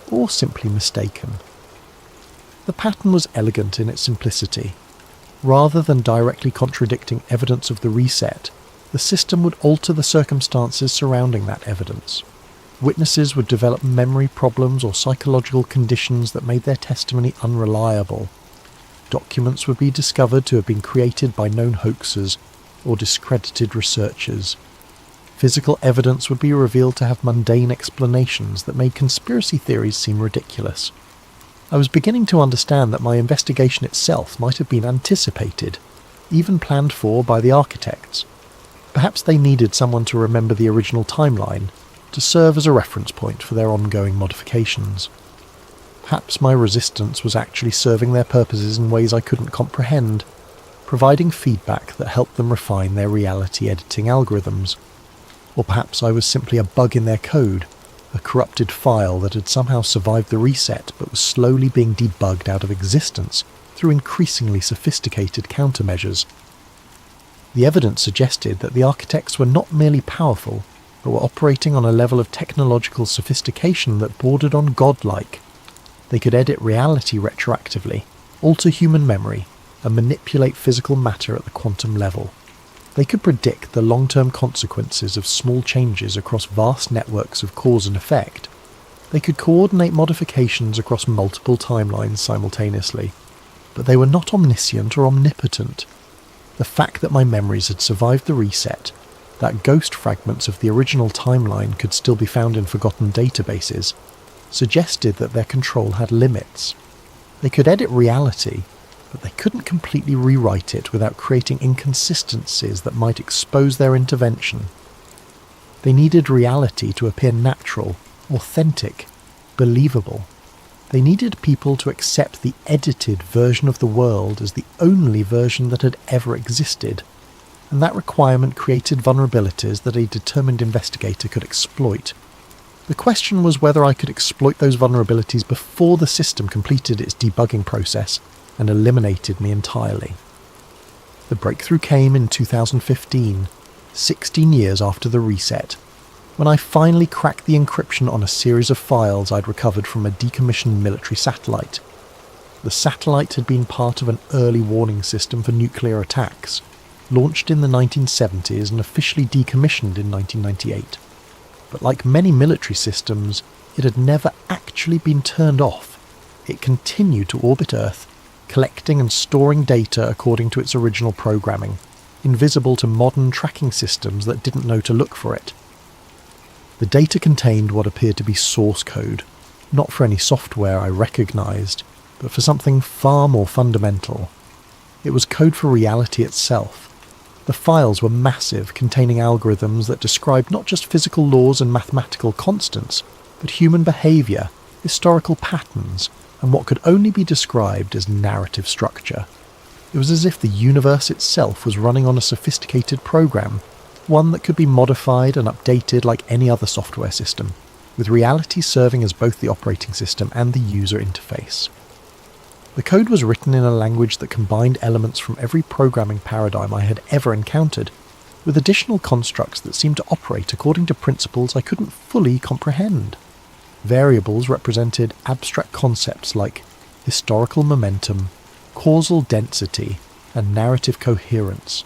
or simply mistaken. The pattern was elegant in its simplicity. Rather than directly contradicting evidence of the reset, the system would alter the circumstances surrounding that evidence. Witnesses would develop memory problems or psychological conditions that made their testimony unreliable. Documents would be discovered to have been created by known hoaxers or discredited researchers. Physical evidence would be revealed to have mundane explanations that made conspiracy theories seem ridiculous. I was beginning to understand that my investigation itself might have been anticipated, even planned for by the architects. Perhaps they needed someone to remember the original timeline, to serve as a reference point for their ongoing modifications. Perhaps my resistance was actually serving their purposes in ways I couldn't comprehend, providing feedback that helped them refine their reality editing algorithms. Or perhaps I was simply a bug in their code, a corrupted file that had somehow survived the reset but was slowly being debugged out of existence through increasingly sophisticated countermeasures. The evidence suggested that the architects were not merely powerful, but were operating on a level of technological sophistication that bordered on godlike. They could edit reality retroactively, alter human memory, and manipulate physical matter at the quantum level. They could predict the long-term consequences of small changes across vast networks of cause and effect. They could coordinate modifications across multiple timelines simultaneously. But they were not omniscient or omnipotent. The fact that my memories had survived the reset, that ghost fragments of the original timeline could still be found in forgotten databases, suggested that their control had limits. They could edit reality, but they couldn't completely rewrite it without creating inconsistencies that might expose their intervention. They needed reality to appear natural, authentic, believable. They needed people to accept the edited version of the world as the only version that had ever existed, and that requirement created vulnerabilities that a determined investigator could exploit. The question was whether I could exploit those vulnerabilities before the system completed its debugging process and eliminated me entirely. The breakthrough came in 2015, 16 years after the reset, when I finally cracked the encryption on a series of files I'd recovered from a decommissioned military satellite. The satellite had been part of an early warning system for nuclear attacks, launched in the 1970s and officially decommissioned in 1998. But like many military systems, it had never actually been turned off. It continued to orbit Earth, collecting and storing data according to its original programming, invisible to modern tracking systems that didn't know to look for it. The data contained what appeared to be source code, not for any software I recognised, but for something far more fundamental. It was code for reality itself. The files were massive, containing algorithms that described not just physical laws and mathematical constants, but human behaviour, historical patterns, and what could only be described as narrative structure. It was as if the universe itself was running on a sophisticated program, one that could be modified and updated like any other software system, with reality serving as both the operating system and the user interface. The code was written in a language that combined elements from every programming paradigm I had ever encountered, with additional constructs that seemed to operate according to principles I couldn't fully comprehend. Variables represented abstract concepts like historical momentum, causal density, and narrative coherence.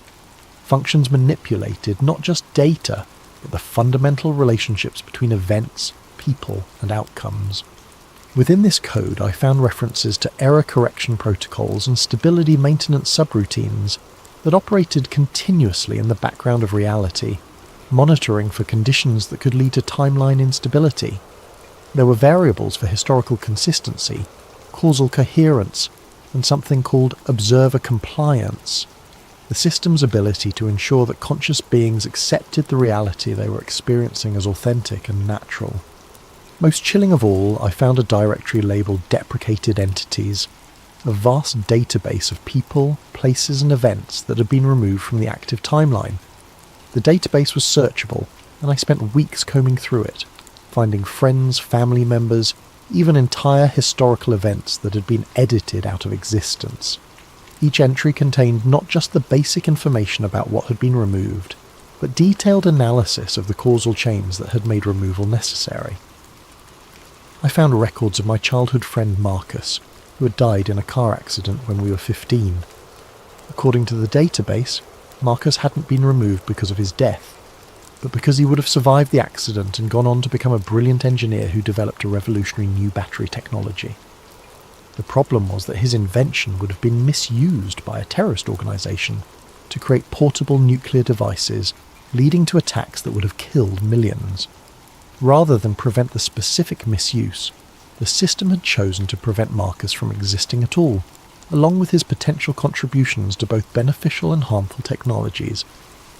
Functions manipulated not just data, but the fundamental relationships between events, people, and outcomes. Within this code, I found references to error correction protocols and stability maintenance subroutines that operated continuously in the background of reality, monitoring for conditions that could lead to timeline instability. There were variables for historical consistency, causal coherence, and something called observer compliance, the system's ability to ensure that conscious beings accepted the reality they were experiencing as authentic and natural. Most chilling of all, I found a directory labelled Deprecated Entities, a vast database of people, places and events that had been removed from the active timeline. The database was searchable, and I spent weeks combing through it, finding friends, family members, even entire historical events that had been edited out of existence. Each entry contained not just the basic information about what had been removed, but detailed analysis of the causal chains that had made removal necessary. I found records of my childhood friend Marcus, who had died in a car accident when we were 15. According to the database, Marcus hadn't been removed because of his death, but because he would have survived the accident and gone on to become a brilliant engineer who developed a revolutionary new battery technology. The problem was that his invention would have been misused by a terrorist organisation to create portable nuclear devices, leading to attacks that would have killed millions. Rather than prevent the specific misuse, the system had chosen to prevent Marcus from existing at all, along with his potential contributions to both beneficial and harmful technologies.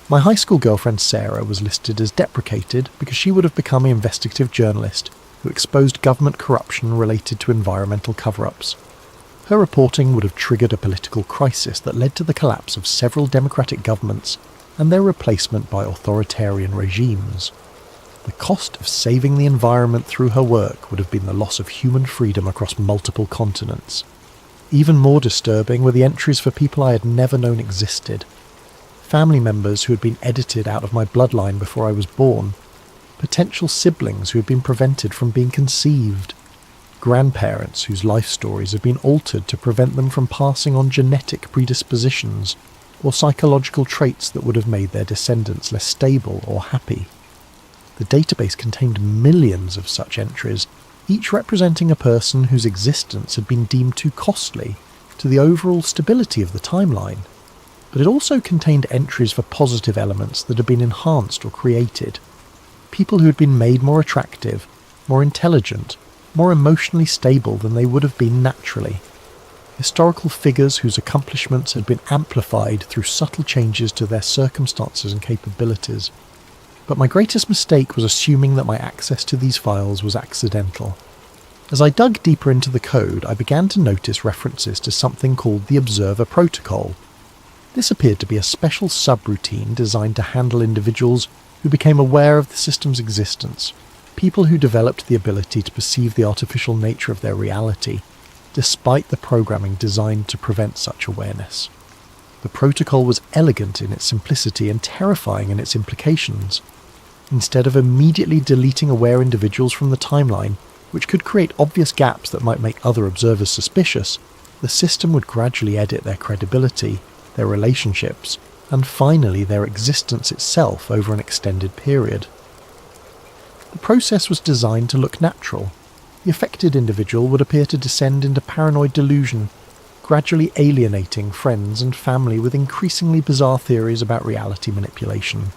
My high school girlfriend Sarah was listed as deprecated because she would have become an investigative journalist who exposed government corruption related to environmental cover-ups. Her reporting would have triggered a political crisis that led to the collapse of several democratic governments and their replacement by authoritarian regimes. The cost of saving the environment through her work would have been the loss of human freedom across multiple continents. Even more disturbing were the entries for people I had never known existed. Family members who had been edited out of my bloodline before I was born. Potential siblings who had been prevented from being conceived. Grandparents whose life stories had been altered to prevent them from passing on genetic predispositions or psychological traits that would have made their descendants less stable or happy. The database contained millions of such entries, each representing a person whose existence had been deemed too costly to the overall stability of the timeline. But it also contained entries for positive elements that had been enhanced or created. People who had been made more attractive, more intelligent, more emotionally stable than they would have been naturally. Historical figures whose accomplishments had been amplified through subtle changes to their circumstances and capabilities. But my greatest mistake was assuming that my access to these files was accidental. As I dug deeper into the code, I began to notice references to something called the Observer Protocol. This appeared to be a special subroutine designed to handle individuals who became aware of the system's existence, people who developed the ability to perceive the artificial nature of their reality, despite the programming designed to prevent such awareness. The protocol was elegant in its simplicity and terrifying in its implications. Instead of immediately deleting aware individuals from the timeline, which could create obvious gaps that might make other observers suspicious, the system would gradually edit their credibility, their relationships, and finally their existence itself over an extended period. The process was designed to look natural. The affected individual would appear to descend into paranoid delusion, gradually alienating friends and family with increasingly bizarre theories about reality manipulation.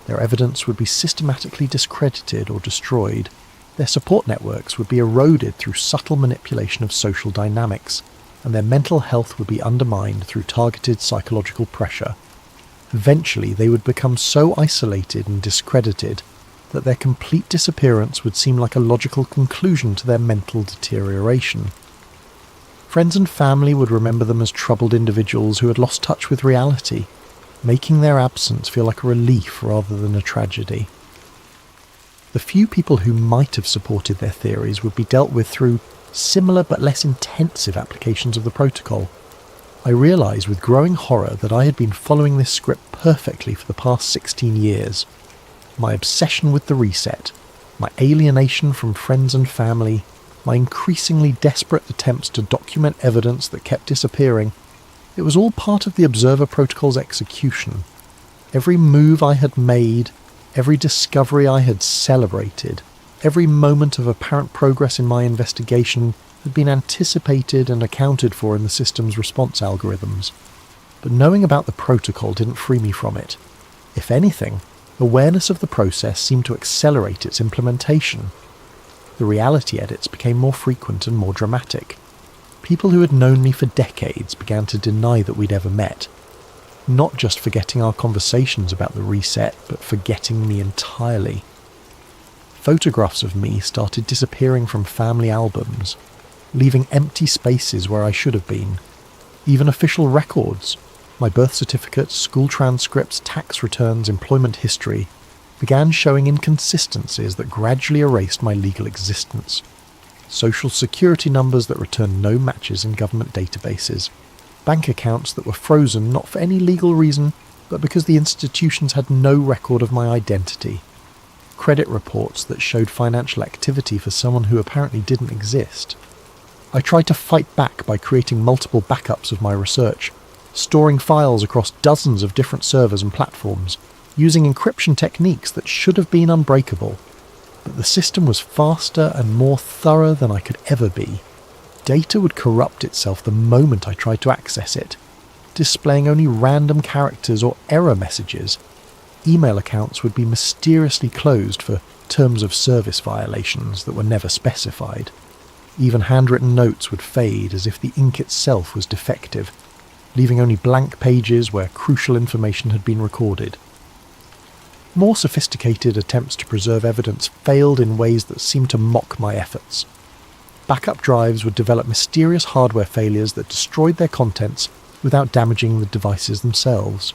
Their evidence would be systematically discredited or destroyed. Their support networks would be eroded through subtle manipulation of social dynamics, and their mental health would be undermined through targeted psychological pressure. Eventually, they would become so isolated and discredited that their complete disappearance would seem like a logical conclusion to their mental deterioration. Friends and family would remember them as troubled individuals who had lost touch with reality, making their absence feel like a relief rather than a tragedy. The few people who might have supported their theories would be dealt with through similar but less intensive applications of the protocol. I realised with growing horror that I had been following this script perfectly for the past 16 years. My obsession with the reset, my alienation from friends and family, my increasingly desperate attempts to document evidence that kept disappearing, it was all part of the Observer Protocol's execution. Every move I had made, every discovery I had celebrated, every moment of apparent progress in my investigation had been anticipated and accounted for in the system's response algorithms. But knowing about the protocol didn't free me from it. If anything, awareness of the process seemed to accelerate its implementation. The reality edits became more frequent and more dramatic. People who had known me for decades began to deny that we'd ever met. Not just forgetting our conversations about the reset, but forgetting me entirely. Photographs of me started disappearing from family albums, leaving empty spaces where I should have been. Even official records, my birth certificate, school transcripts, tax returns, employment history, began showing inconsistencies that gradually erased my legal existence. Social security numbers that returned no matches in government databases. Bank accounts that were frozen not for any legal reason, but because the institutions had no record of my identity. Credit reports that showed financial activity for someone who apparently didn't exist. I tried to fight back by creating multiple backups of my research, storing files across dozens of different servers and platforms, using encryption techniques that should have been unbreakable. But the system was faster and more thorough than I could ever be. Data would corrupt itself the moment I tried to access it, displaying only random characters or error messages. Email accounts would be mysteriously closed for terms of service violations that were never specified. Even handwritten notes would fade as if the ink itself was defective, leaving only blank pages where crucial information had been recorded. More sophisticated attempts to preserve evidence failed in ways that seemed to mock my efforts. Backup drives would develop mysterious hardware failures that destroyed their contents without damaging the devices themselves.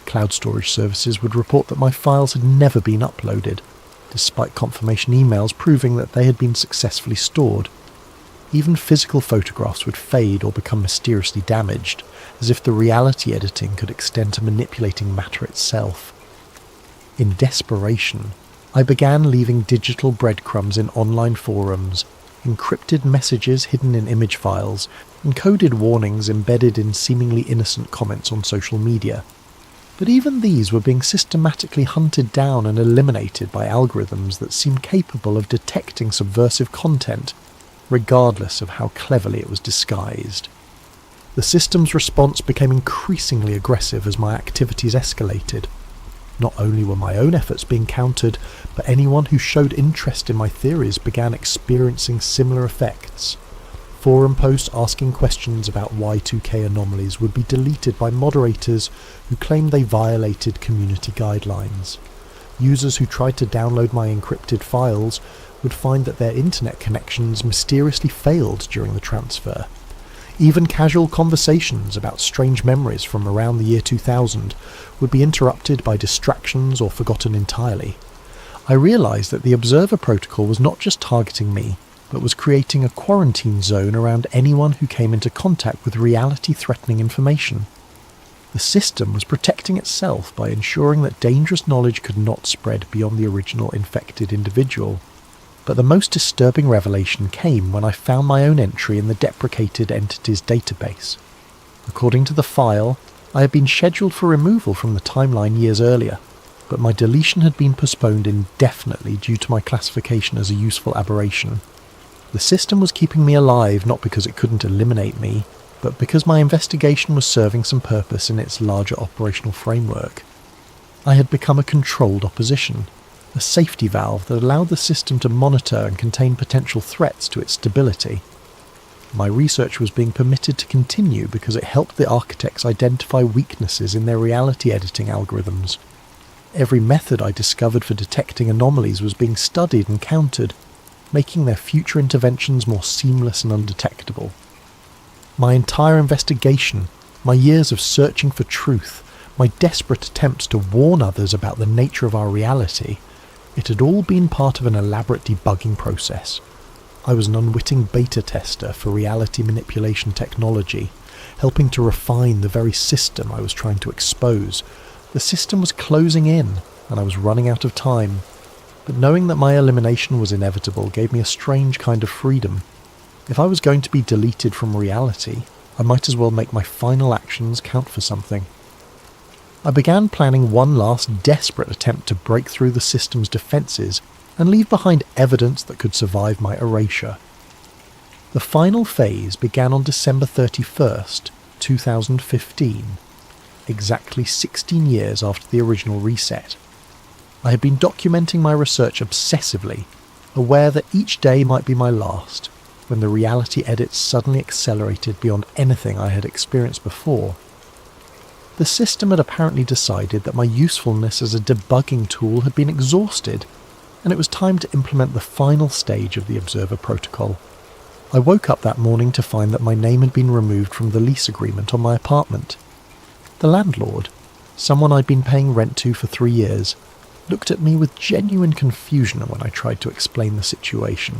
Cloud storage services would report that my files had never been uploaded, despite confirmation emails proving that they had been successfully stored. Even physical photographs would fade or become mysteriously damaged, as if the reality editing could extend to manipulating matter itself. In desperation, I began leaving digital breadcrumbs in online forums, encrypted messages hidden in image files, and coded warnings embedded in seemingly innocent comments on social media. But even these were being systematically hunted down and eliminated by algorithms that seemed capable of detecting subversive content, regardless of how cleverly it was disguised. The system's response became increasingly aggressive as my activities escalated. Not only were my own efforts being countered, but anyone who showed interest in my theories began experiencing similar effects. Forum posts asking questions about Y2K anomalies would be deleted by moderators who claimed they violated community guidelines. Users who tried to download my encrypted files would find that their internet connections mysteriously failed during the transfer. Even casual conversations about strange memories from around the year 2000 would be interrupted by distractions or forgotten entirely. I realised that the Observer Protocol was not just targeting me, but was creating a quarantine zone around anyone who came into contact with reality-threatening information. The system was protecting itself by ensuring that dangerous knowledge could not spread beyond the original infected individual. But the most disturbing revelation came when I found my own entry in the deprecated entities database. According to the file, I had been scheduled for removal from the timeline years earlier, but my deletion had been postponed indefinitely due to my classification as a useful aberration. The system was keeping me alive not because it couldn't eliminate me, but because my investigation was serving some purpose in its larger operational framework. I had become a controlled opposition, a safety valve that allowed the system to monitor and contain potential threats to its stability. My research was being permitted to continue because it helped the architects identify weaknesses in their reality editing algorithms. Every method I discovered for detecting anomalies was being studied and countered, making their future interventions more seamless and undetectable. My entire investigation, my years of searching for truth, my desperate attempts to warn others about the nature of our reality, it had all been part of an elaborate debugging process. I was an unwitting beta tester for reality manipulation technology, helping to refine the very system I was trying to expose. The system was closing in, and I was running out of time. But knowing that my elimination was inevitable gave me a strange kind of freedom. If I was going to be deleted from reality, I might as well make my final actions count for something. I began planning one last desperate attempt to break through the system's defences and leave behind evidence that could survive my erasure. The final phase began on December 31st, 2015, exactly 16 years after the original reset. I had been documenting my research obsessively, aware that each day might be my last, when the reality edits suddenly accelerated beyond anything I had experienced before. The system had apparently decided that my usefulness as a debugging tool had been exhausted, and it was time to implement the final stage of the Observer Protocol. I woke up that morning to find that my name had been removed from the lease agreement on my apartment. The landlord, someone I'd been paying rent to for 3 years, looked at me with genuine confusion when I tried to explain the situation.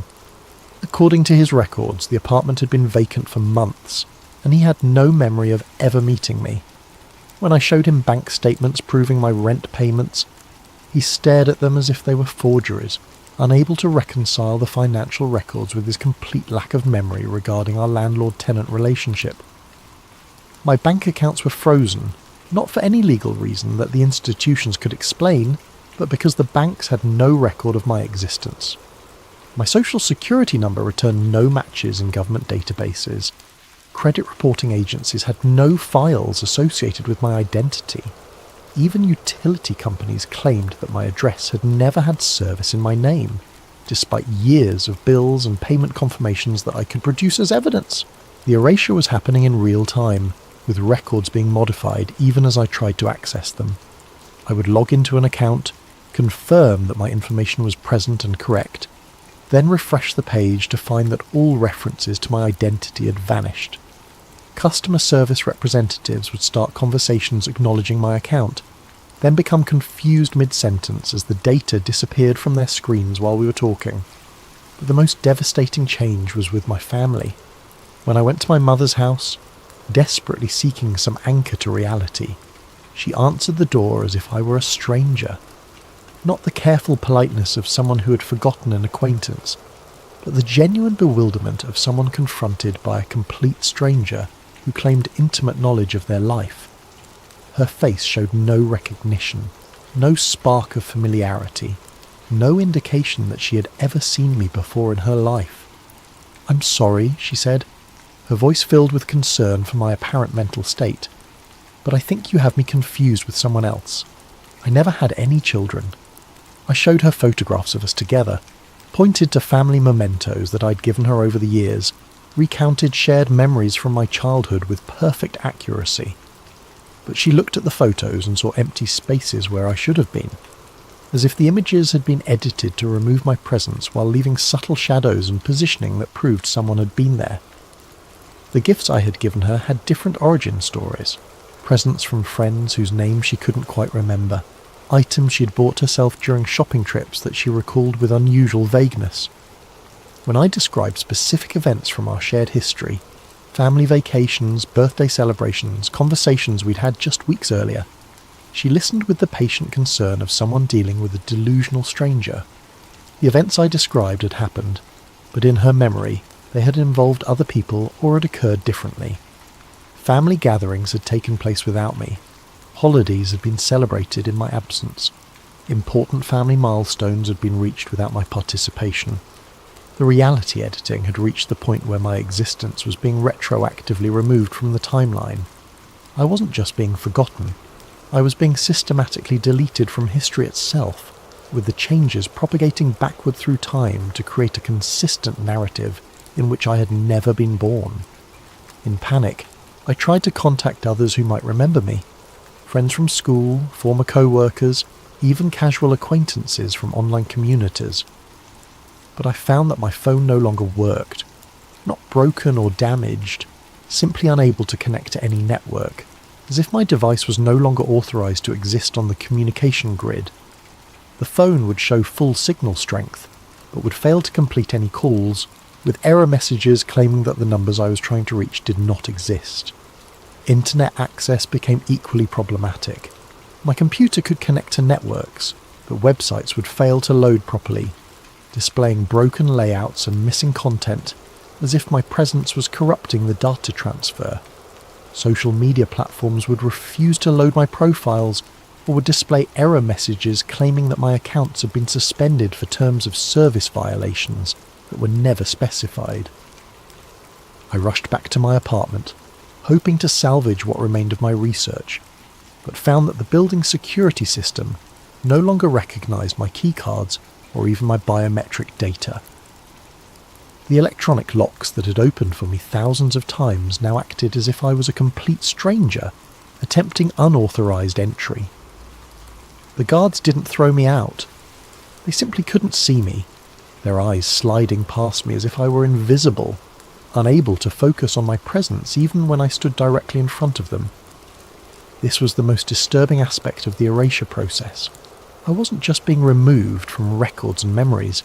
According to his records, the apartment had been vacant for months, and he had no memory of ever meeting me. When I showed him bank statements proving my rent payments, he stared at them as if they were forgeries, unable to reconcile the financial records with his complete lack of memory regarding our landlord-tenant relationship. My bank accounts were frozen, not for any legal reason that the institutions could explain, but because the banks had no record of my existence. My social security number returned no matches in government databases. Credit reporting agencies had no files associated with my identity. Even utility companies claimed that my address had never had service in my name. despite years of bills and payment confirmations that I could produce as evidence. The erasure was happening in real time, with records being modified even as I tried to access them. I would log into an account, confirm that my information was present and correct, then refresh the page to find that all references to my identity had vanished. Customer service representatives would start conversations acknowledging my account, then become confused mid-sentence as the data disappeared from their screens while we were talking. But the most devastating change was with my family. When I went to my mother's house, desperately seeking some anchor to reality, she answered the door as if I were a stranger. Not the careful politeness of someone who had forgotten an acquaintance, but the genuine bewilderment of someone confronted by a complete stranger who claimed intimate knowledge of their life. Her face showed no recognition, no spark of familiarity, no indication that she had ever seen me before in her life. "I'm sorry," she said, her voice filled with concern for my apparent mental state, "but I think you have me confused with someone else. I never had any children." I showed her photographs of us together, pointed to family mementos that I'd given her over the years, recounted shared memories from my childhood with perfect accuracy. But she looked at the photos and saw empty spaces where I should have been, as if the images had been edited to remove my presence while leaving subtle shadows and positioning that proved someone had been there. The gifts I had given her had different origin stories, presents from friends whose names she couldn't quite remember, items she had bought herself during shopping trips that she recalled with unusual vagueness. When I described specific events from our shared history, family vacations, birthday celebrations, conversations we'd had just weeks earlier, she listened with the patient concern of someone dealing with a delusional stranger. The events I described had happened, but in her memory, they had involved other people or had occurred differently. Family gatherings had taken place without me. Holidays had been celebrated in my absence. Important family milestones had been reached without my participation. The reality editing had reached the point where my existence was being retroactively removed from the timeline. I wasn't just being forgotten. I was being systematically deleted from history itself, with the changes propagating backward through time to create a consistent narrative in which I had never been born. In panic, I tried to contact others who might remember me. Friends from school, former co-workers, even casual acquaintances from online communities. But I found that my phone no longer worked. Not broken or damaged, simply unable to connect to any network, as if my device was no longer authorized to exist on the communication grid. The phone would show full signal strength, but would fail to complete any calls, with error messages claiming that the numbers I was trying to reach did not exist. Internet access became equally problematic. My computer could connect to networks, but websites would fail to load properly, displaying broken layouts and missing content, as if my presence was corrupting the data transfer. Social media platforms would refuse to load my profiles, or would display error messages claiming that my accounts had been suspended for terms of service violations that were never specified. I rushed back to my apartment, hoping to salvage what remained of my research, but found that the building's security system no longer recognized my keycards or even my biometric data. The electronic locks that had opened for me thousands of times now acted as if I was a complete stranger, attempting unauthorized entry. The guards didn't throw me out. They simply couldn't see me, their eyes sliding past me as if I were invisible, unable to focus on my presence even when I stood directly in front of them. This was the most disturbing aspect of the erasure process. I wasn't just being removed from records and memories.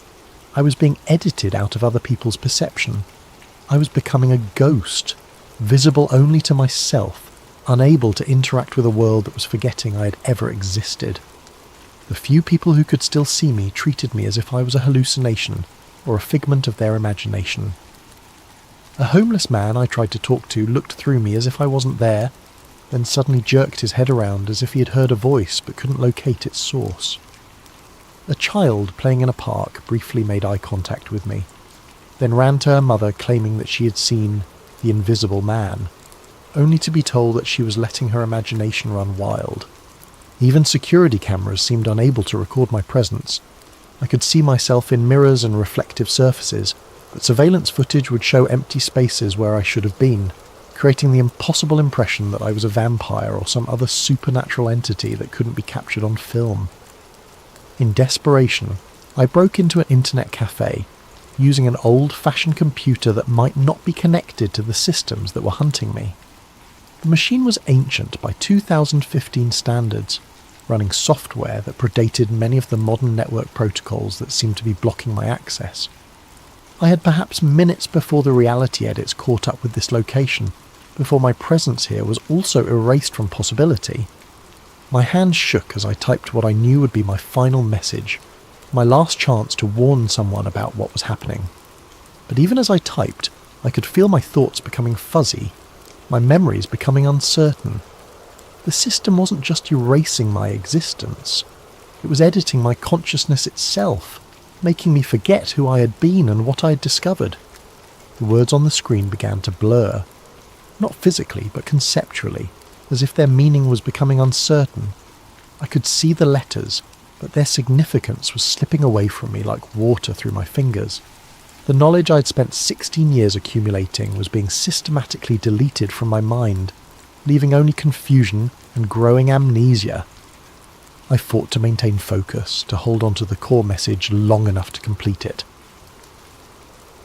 I was being edited out of other people's perception. I was becoming a ghost, visible only to myself, unable to interact with a world that was forgetting I had ever existed. The few people who could still see me treated me as if I was a hallucination or a figment of their imagination. A homeless man I tried to talk to looked through me as if I wasn't there, then suddenly jerked his head around as if he had heard a voice but couldn't locate its source. A child playing in a park briefly made eye contact with me, then ran to her mother claiming that she had seen the invisible man, only to be told that she was letting her imagination run wild. Even security cameras seemed unable to record my presence, I could see myself in mirrors and reflective surfaces, but surveillance footage would show empty spaces where I should have been, creating the impossible impression that I was a vampire or some other supernatural entity that couldn't be captured on film. In desperation, I broke into an internet cafe, using an old-fashioned computer that might not be connected to the systems that were hunting me. The machine was ancient by 2015 standards, running software that predated many of the modern network protocols that seemed to be blocking my access. I had perhaps minutes before the reality edits caught up with this location, before my presence here was also erased from possibility. My hands shook as I typed what I knew would be my final message, my last chance to warn someone about what was happening. But even as I typed, I could feel my thoughts becoming fuzzy, my memories becoming uncertain. The system wasn't just erasing my existence, it was editing my consciousness itself, making me forget who I had been and what I had discovered. The words on the screen began to blur, not physically but conceptually, as if their meaning was becoming uncertain. I could see the letters, but their significance was slipping away from me like water through my fingers. The knowledge I'd spent 16 years accumulating was being systematically deleted from my mind, leaving only confusion and growing amnesia. I fought to maintain focus, to hold on to the core message long enough to complete it.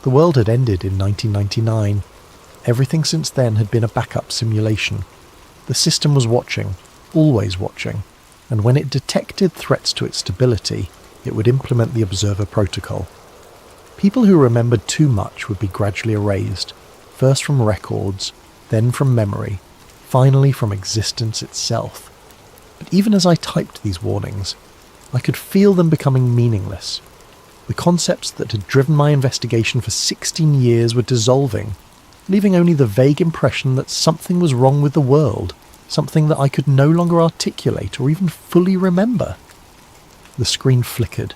The world had ended in 1999. Everything since then had been a backup simulation. The system was watching, always watching, and when it detected threats to its stability, it would implement the Observer Protocol. People who remembered too much would be gradually erased, first from records, then from memory, finally from existence itself. But even as I typed these warnings, I could feel them becoming meaningless. The concepts that had driven my investigation for 16 years were dissolving, leaving only the vague impression that something was wrong with the world, something that I could no longer articulate or even fully remember. The screen flickered.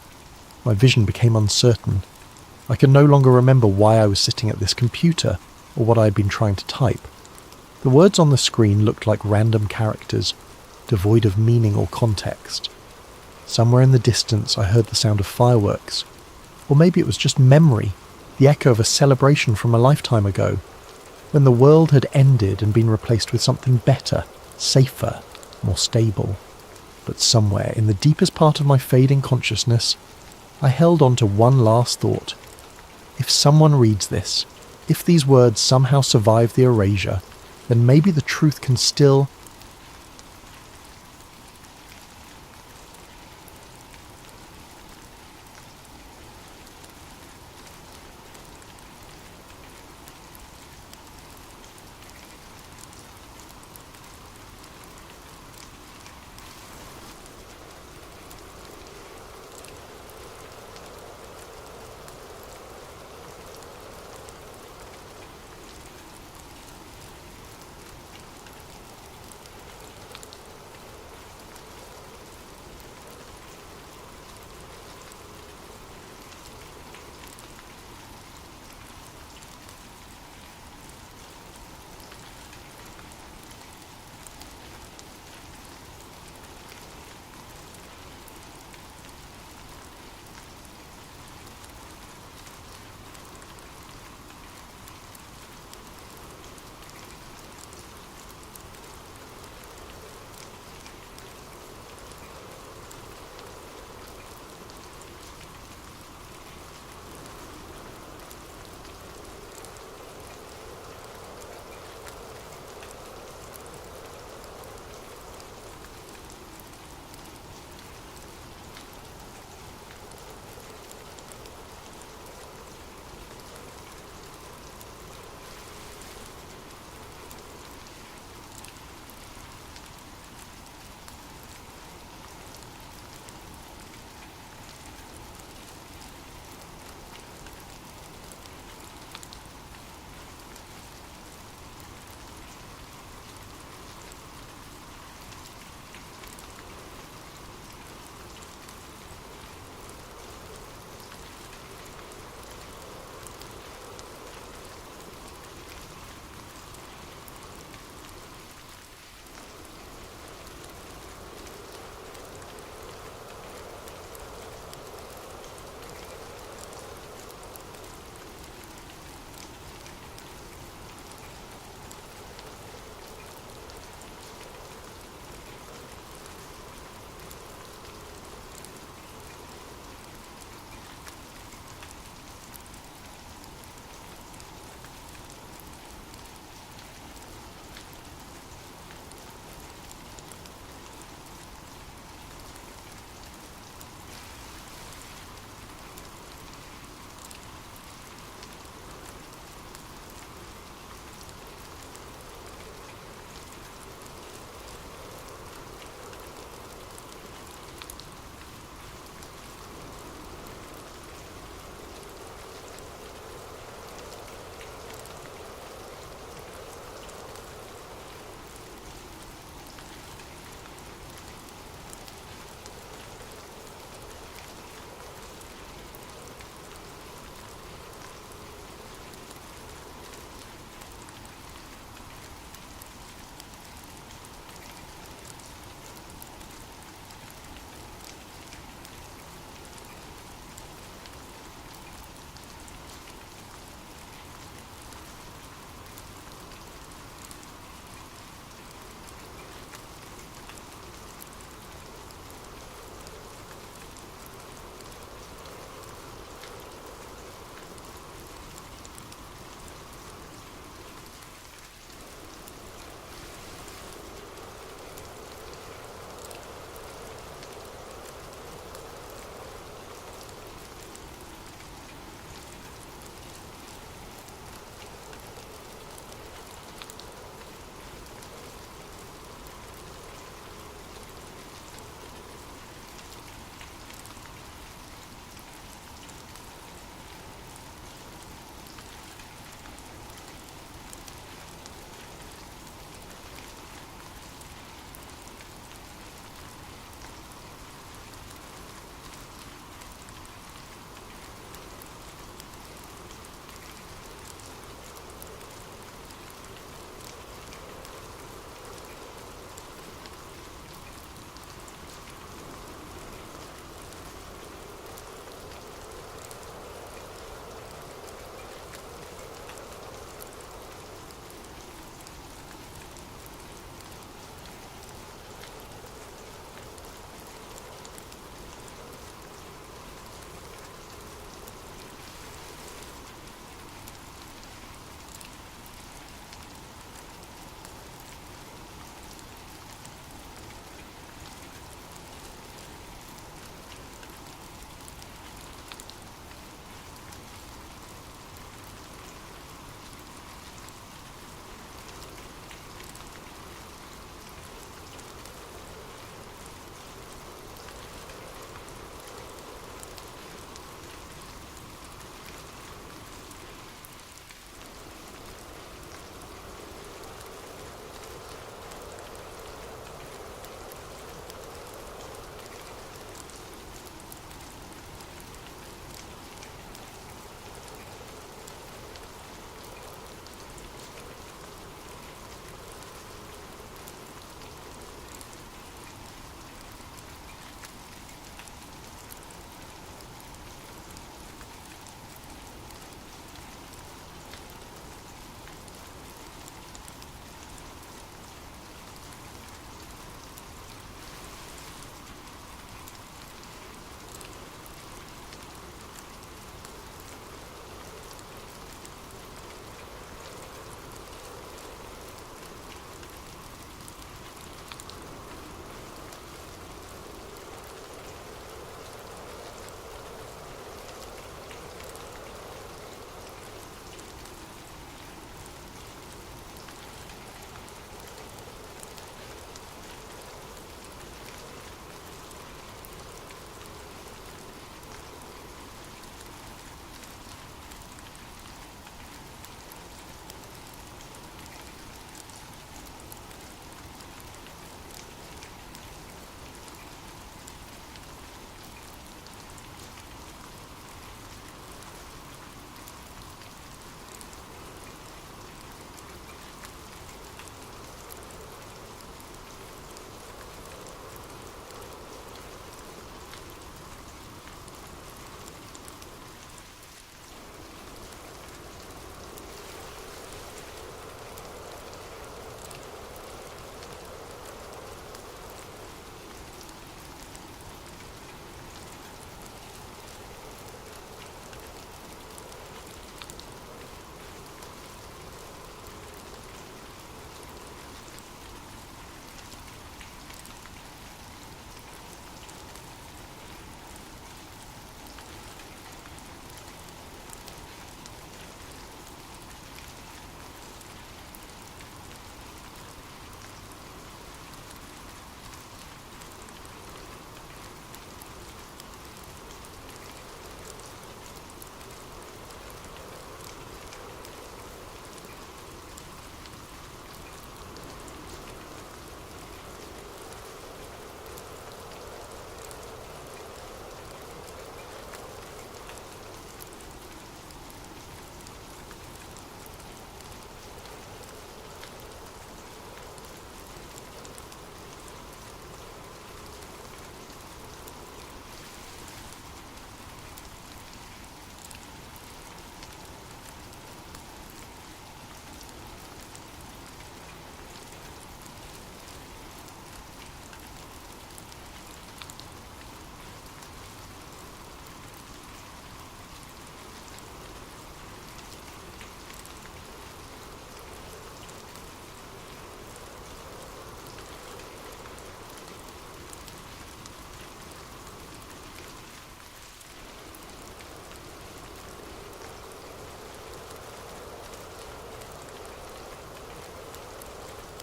My vision became uncertain. I could no longer remember why I was sitting at this computer or what I had been trying to type. The words on the screen looked like random characters, devoid of meaning or context. Somewhere in the distance I heard the sound of fireworks. Or maybe it was just memory, the echo of a celebration from a lifetime ago, when the world had ended and been replaced with something better, safer, more stable. But somewhere in the deepest part of my fading consciousness, I held on to one last thought. If someone reads this, if these words somehow survive the erasure, then maybe the truth can still,